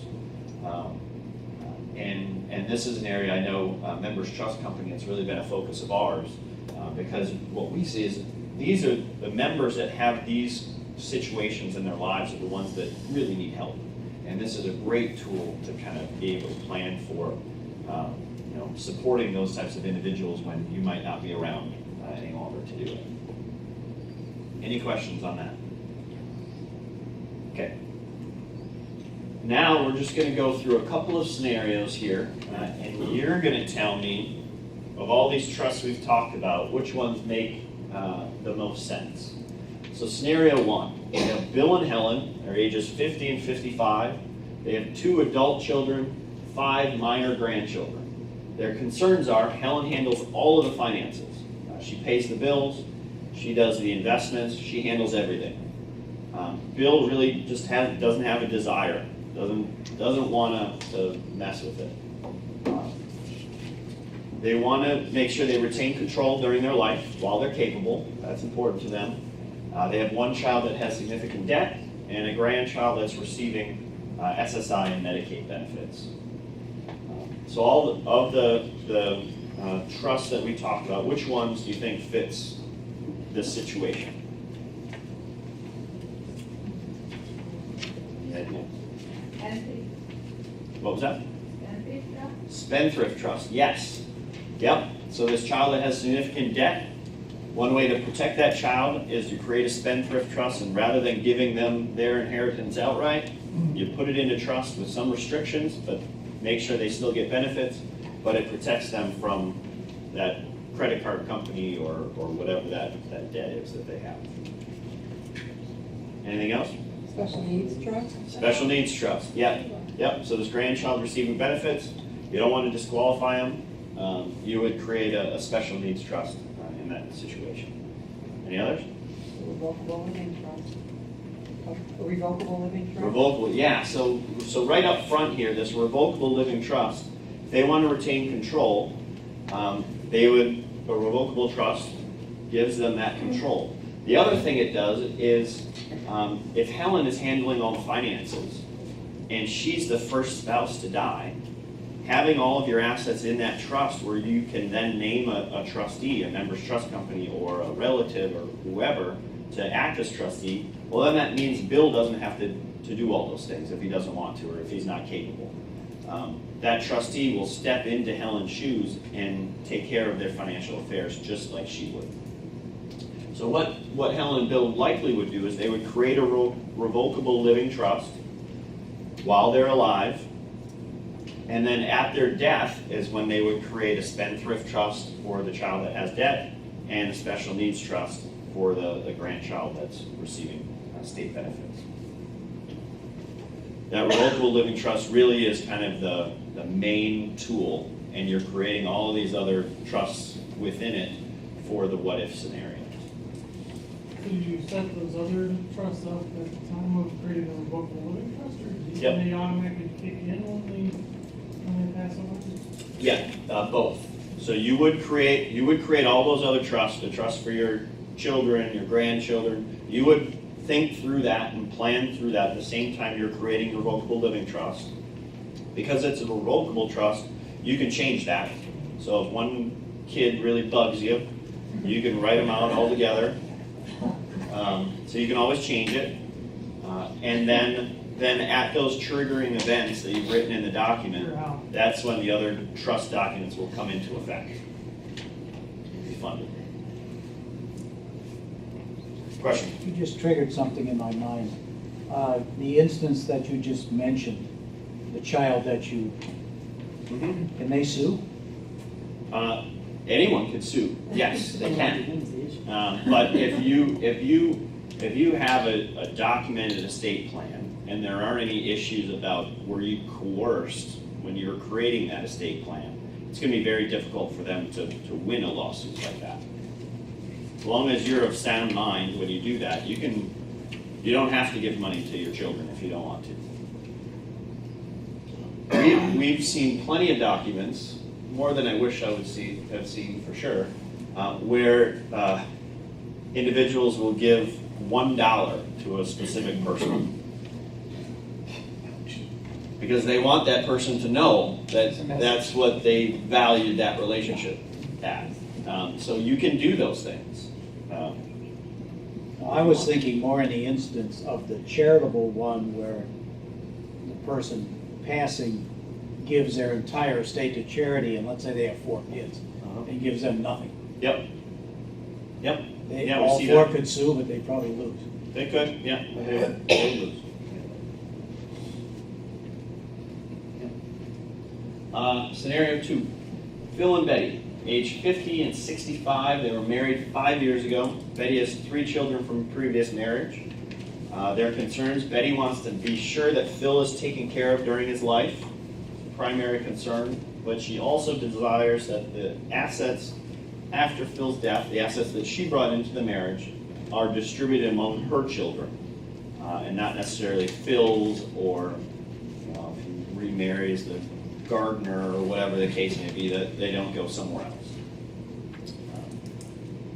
And this is an area I know Members Trust Company, it's really been a focus of ours because what we see is these are the members that have these situations in their lives are the ones that really need help. And this is a great tool to kind of be able to plan for supporting those types of individuals when you might not be around any longer to do it. Any questions on that? Okay. Now we're just going to go through a couple of scenarios here, and you're going to tell me, of all these trusts we've talked about, which ones make the most sense. So scenario one, we have Bill and Helen, they're ages 50 and 55. They have 2 adult children, 5 minor grandchildren. Their concerns are Helen handles all of the finances. She pays the bills, she does the investments, she handles everything. Bill really just doesn't have a desire, doesn't want to mess with it. They want to make sure they retain control during their life while they're capable. That's important to them. They have 1 child that has significant debt and a grandchild that's receiving SSI and Medicaid benefits. So all of the trusts that we talked about, which ones do you think fits this situation? What was that? Spendthrift Trust, yes. Yep. So this child that has significant debt, One way to protect that child is to create a spendthrift trust, and rather than giving them their inheritance outright, you put it into trust with some restrictions, but make sure they still get benefits, but it protects them from that credit card company or whatever that debt is that they have. Anything else? Special needs trust? Special needs trust, yep. So this grandchild receiving benefits, you don't want to disqualify them. You would create a special needs trust in that situation. Any others? Revocable living trust. A revocable living trust? Revocable, yeah. So right up front here, this revocable living trust, if they want to retain control, a revocable trust gives them that control. The other thing it does is, if Helen is handling all the finances and she's the first spouse to die, having all of your assets in that trust where you can then name a trustee, a member's trust company, or a relative or whoever to act as trustee, well, then that means Bill doesn't have to do all those things if he doesn't want to or if he's not capable. That trustee will step into Helen's shoes and take care of their financial affairs just like she would. So what Helen and Bill likely would do is they would create a revocable living trust while they're alive, and then at their death is when they would create a spendthrift trust for the child that has debt and a special needs trust for the grandchild that's receiving state benefits. That revocable living trust really is kind of the main tool, and you're creating all of these other trusts within it for the what-if scenario. Did you set those other trusts up at the time of creating the revocable living trust, or Yep. do they automatically kick in when they pass away? Yeah, both. So you would create all those other trusts, the trust for your children, your grandchildren. You would think through that and plan through that at the same time you're creating a revocable living trust. Because it's a revocable trust, you can change that. So if one kid really bugs you, you can write them out all together. So you can always change it. And then at those triggering events that you've written in the document, that's when the other trust documents will come into effect. Be funded. Question? You just triggered something in my mind. The instance that you just mentioned, the child that you, can they sue? Anyone can sue. Yes, they can. But if you have a documented estate plan and there aren't any issues about were you coerced when you were creating that estate plan, it's going to be very difficult for them to win a lawsuit like that. As long as you're of sound mind when you do that, you don't have to give money to your children if you don't want to. We've seen plenty of documents, more than I wish I would have seen for sure, where individuals will give $1 to a specific person because they want that person to know that that's what they valued that relationship at. So you can do those things. I was thinking more in the instance of the charitable one where the person passing gives their entire estate to charity, and let's say they have 4 kids, and gives them nothing. Yep. They, Yeah, we all see 4 that. could sue, but they probably lose. They could, yeah. They lose. Scenario 2. Phil and Betty, age 50 and 65. They were married 5 years ago. Betty has 3 children from a previous marriage. Their concerns: Betty wants to be sure that Phil is taken care of during his life, primary concern, but she also desires that the assets after Phil's death, the assets that she brought into the marriage, are distributed among her children, and not necessarily Phil's, or if he remarries the gardener or whatever the case may be, that they don't go somewhere else.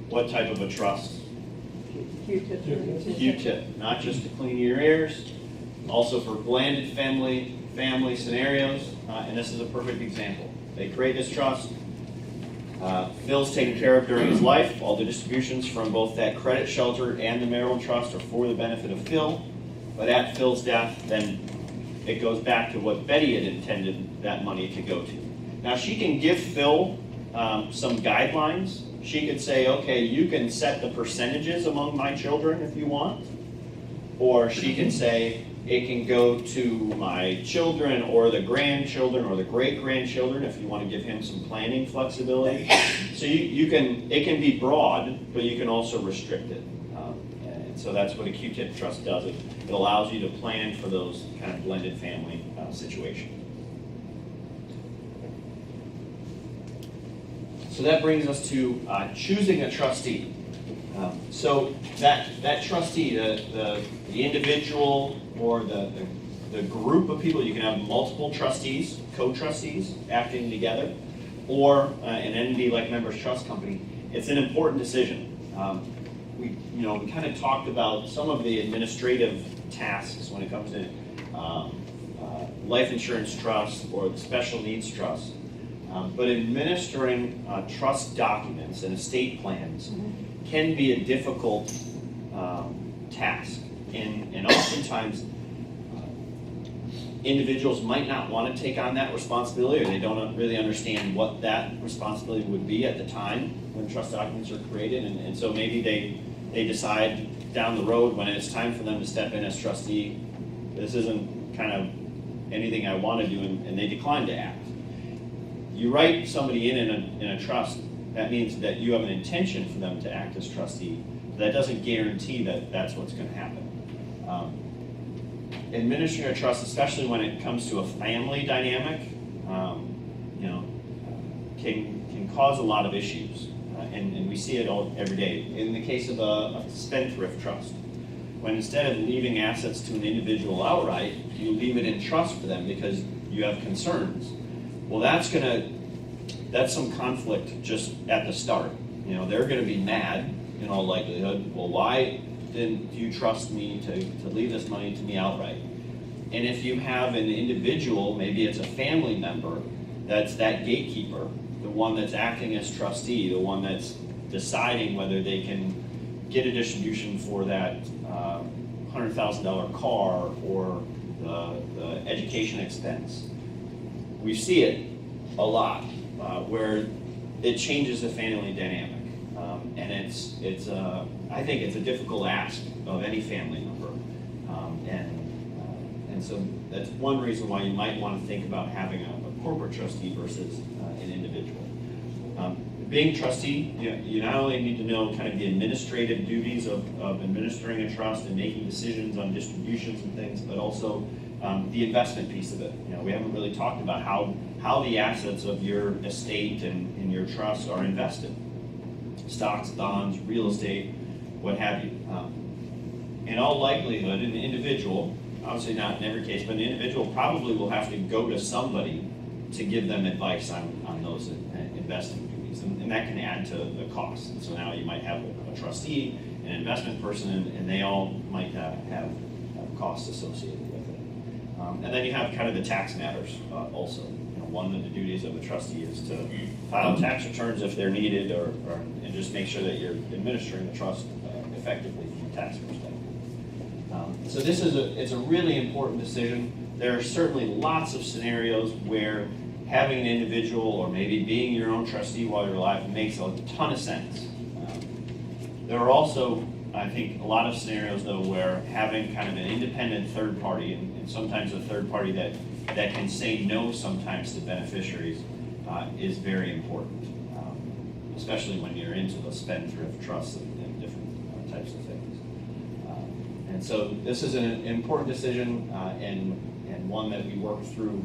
What type of a trust? QTIP. QTIP, not just to clean your ears, also for blended family scenarios, and this is a perfect example. They create this trust. Phil's taken care of during his life. All the distributions from both that credit shelter and the marital trust are for the benefit of Phil. But at Phil's death, then it goes back to what Betty had intended that money to go to. Now, she can give Phil some guidelines. she could say, okay, you can set the percentages among my children if you want. Or she can say, it can go to my children or the grandchildren or the great-grandchildren if you want to give him some planning flexibility. So it can be broad, but you can also restrict it. And so that's what a QTIP trust does. It allows you to plan for those kind of blended family situations. So that brings us to choosing a trustee. So that trustee, the individual or the group of people, you can have multiple trustees, co-trustees acting together, or an entity like Members Trust Company. It's an important decision. We kind of talked about some of the administrative tasks when it comes to life insurance trust or the special needs trust. But administering trust documents and estate plans can be a difficult task. And oftentimes, individuals might not want to take on that responsibility, or they don't really understand what that responsibility would be at the time when trust documents are created. And so maybe they decide down the road when it's time for them to step in as trustee, this isn't kind of anything I want to do, and they decline to act. You write somebody in a trust, that means that you have an intention for them to act as trustee. That doesn't guarantee that that's what's going to happen. Administering a trust, especially when it comes to a family dynamic, can cause a lot of issues, and we see it all every day. In the case of a Spendthrift Trust, when instead of leaving assets to an individual outright, you leave it in trust for them because you have concerns. Well, that's some conflict just at the start. They're going to be mad in all likelihood. Well, why didn't you trust me to leave this money to me outright? And if you have an individual, maybe it's a family member, that's that gatekeeper, the one that's acting as trustee, the one that's deciding whether they can get a distribution for that $100,000 car or the education expense. We see it a lot where it changes the family dynamic, and I think it's a difficult ask of any family member, and so that's one reason why you might want to think about having a corporate trustee versus an individual. Being trustee, you not only need to know kind of the administrative duties of administering a trust and making decisions on distributions and things, but also the investment piece of it. We haven't really talked about how the assets of your estate and your trust are invested. Stocks, bonds, real estate, what have you. In all likelihood, an individual, obviously not in every case, but an individual probably will have to go to somebody to give them advice on those investing duties. And that can add to the cost. And so now you might have a trustee, an investment person, and they all might have costs associated with it. And then you have kind of the tax matters also. One of the duties of a trustee is to file tax returns if they're needed, and just make sure that you're administering the trust effectively from a tax perspective. So it's a really important decision. There are certainly lots of scenarios where having an individual or maybe being your own trustee while you're alive makes a ton of sense. There are also, I think, a lot of scenarios though where having kind of an independent third party, and sometimes a third party that can say no sometimes to beneficiaries is very important, especially when you're into the Spendthrift Trust and different types of things. And so this is an important decision and one that we work through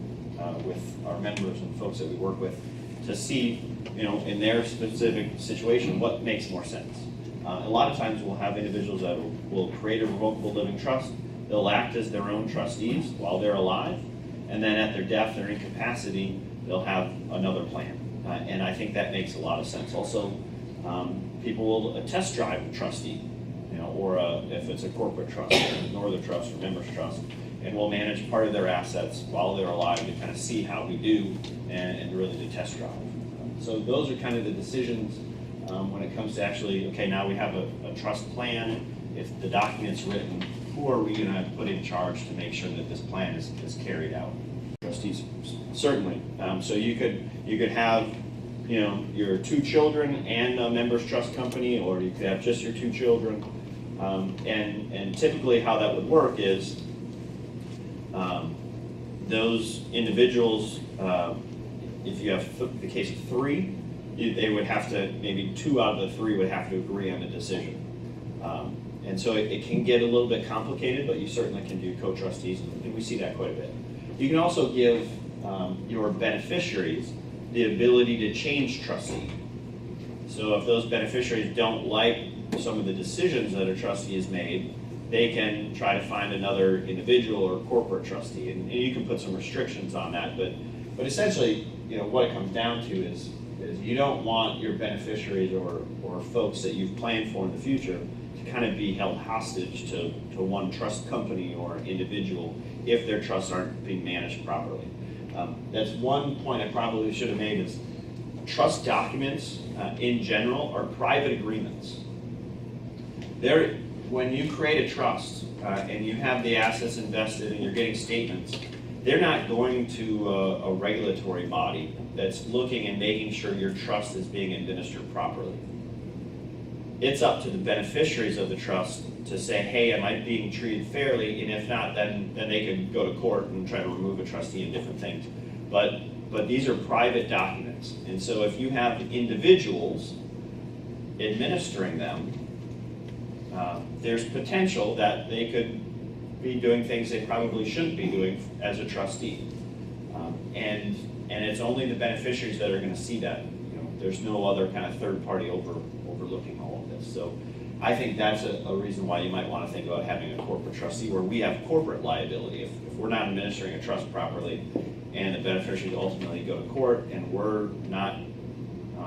with our members and folks that we work with to see, in their specific situation, what makes more sense. A lot of times we'll have individuals that will create a revocable living trust. They'll act as their own trustees while they're alive, and then at their death or incapacity, they'll have another plan. And I think that makes a lot of sense. Also, people will test drive a trustee, or if it's a corporate trust, or a Northern Trust, or Members Trust, and we'll manage part of their assets while they're alive to kind of see how we do and really to test drive. So those are kind of the decisions when it comes to actually, okay, now we have a trust plan. If the document's written, who are we going to put in charge to make sure that this plan is carried out? Trustees, certainly. So you could have you know, your 2 children and a member's trust company, or you could have just your 2 children. And typically how that would work is those individuals, if you have the case of 3, they would have to, maybe 2 out of the 3 would have to agree on a decision. And so it can get a little bit complicated, but you certainly can do co-trustees, and we see that quite a bit. You can also give your beneficiaries the ability to change trustee. So if those beneficiaries don't like some of the decisions that a trustee has made, they can try to find another individual or corporate trustee, and you can put some restrictions on that. But essentially, you know, what it comes down to is you don't want your beneficiaries or folks that you've planned for in the future to kind of be held hostage to one trust company or individual if their trusts aren't being managed properly. That's one point I probably should have made is trust documents in general are private agreements. When you create a trust and you have the assets invested and you're getting statements, they're not going to a regulatory body that's looking and making sure your trust is being administered properly. It's up to the beneficiaries of the trust to say, hey, am I being treated fairly? And if not, then they can go to court and try to remove a trustee and different things. But these are private documents. And so if you have individuals administering them, there's potential that they could be doing things they probably shouldn't be doing as a trustee. And it's only the beneficiaries that are going to see that. You know, there's no other kind of third party overlooking all of this. So I think that's a reason why you might want to think about having a corporate trustee where we have corporate liability. If we're not administering a trust properly and the beneficiaries ultimately go to court and we're not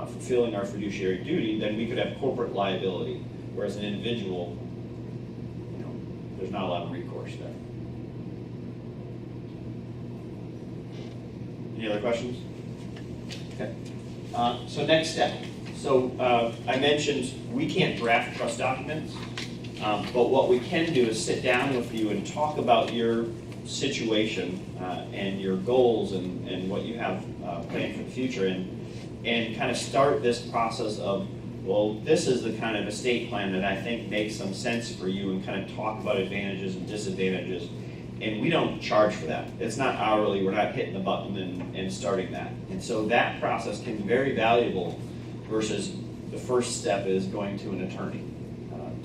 fulfilling our fiduciary duty, then we could have corporate liability. Whereas an individual, you know, there's not a lot of recourse there. Any other questions? Okay. So next step. So I mentioned we can't draft trust documents, but what we can do is sit down with you and talk about your situation and your goals and what you have planned for the future, and kind of start this process of, well, this is the kind of estate plan that I think makes some sense for you, and kind of talk about advantages and disadvantages. And we don't charge for that. It's not hourly. We're not hitting the button and starting that. And so that process can be very valuable versus the first step is going to an attorney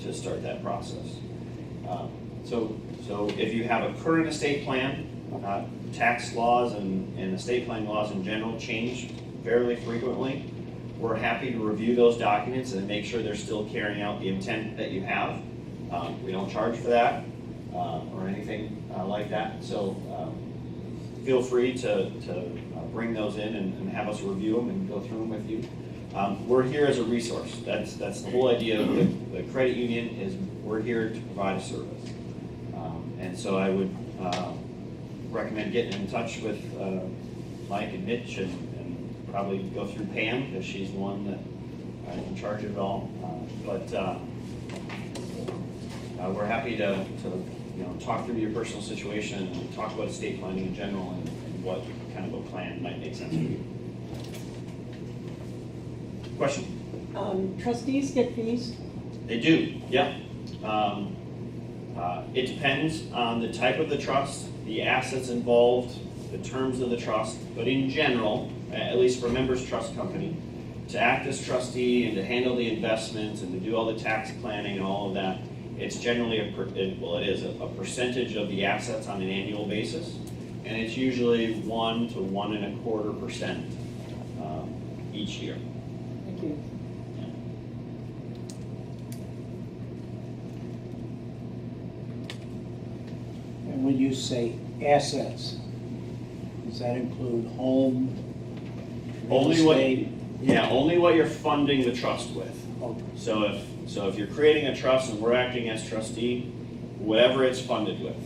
to start that process. So if you have a current estate plan, tax laws and estate planning laws in general change fairly frequently. We're happy to review those documents and make sure they're still carrying out the intent that you have. We don't charge for that or anything like that. So feel free to bring those in and have us review them and go through them with you. We're here as a resource. That's the whole idea of the credit union is we're here to provide a service. And so I would recommend getting in touch with Mike and Mitch and probably go through Pam, because she's the one that is in charge of it all. But we're happy to talk through your personal situation and talk about estate planning in general and what kind of a plan might make sense for you. Question? Trustees get fees? They do, yeah. It depends on the type of the trust, the assets involved, the terms of the trust, but in general, at least for a member's trust company, to act as trustee and to handle the investments and to do all the tax planning and all of that, it's generally it is a percentage of the assets on an annual basis, and it's usually 1 to 1.25% each year. Thank you. And when you say assets, does that include home, real estate? Only what you're funding the trust with. Okay. So if you're creating a trust and we're acting as trustee, whatever it's funded with.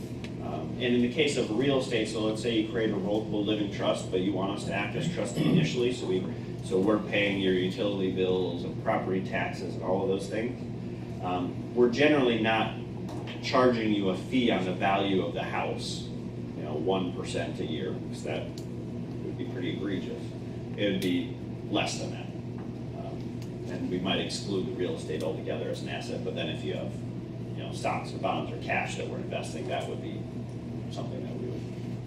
And in the case of real estate, so let's say you create a revocable living trust, but you want us to act as trustee initially, so we're paying your utility bills and property taxes and all of those things. We're generally not charging you a fee on the value of the house, 1% a year, because that would be pretty egregious. It would be less than that. And we might exclude the real estate altogether as an asset, but then if you have, stocks or bonds or cash that we're investing, that would be something that we would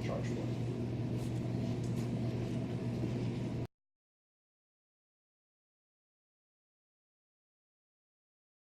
charge for.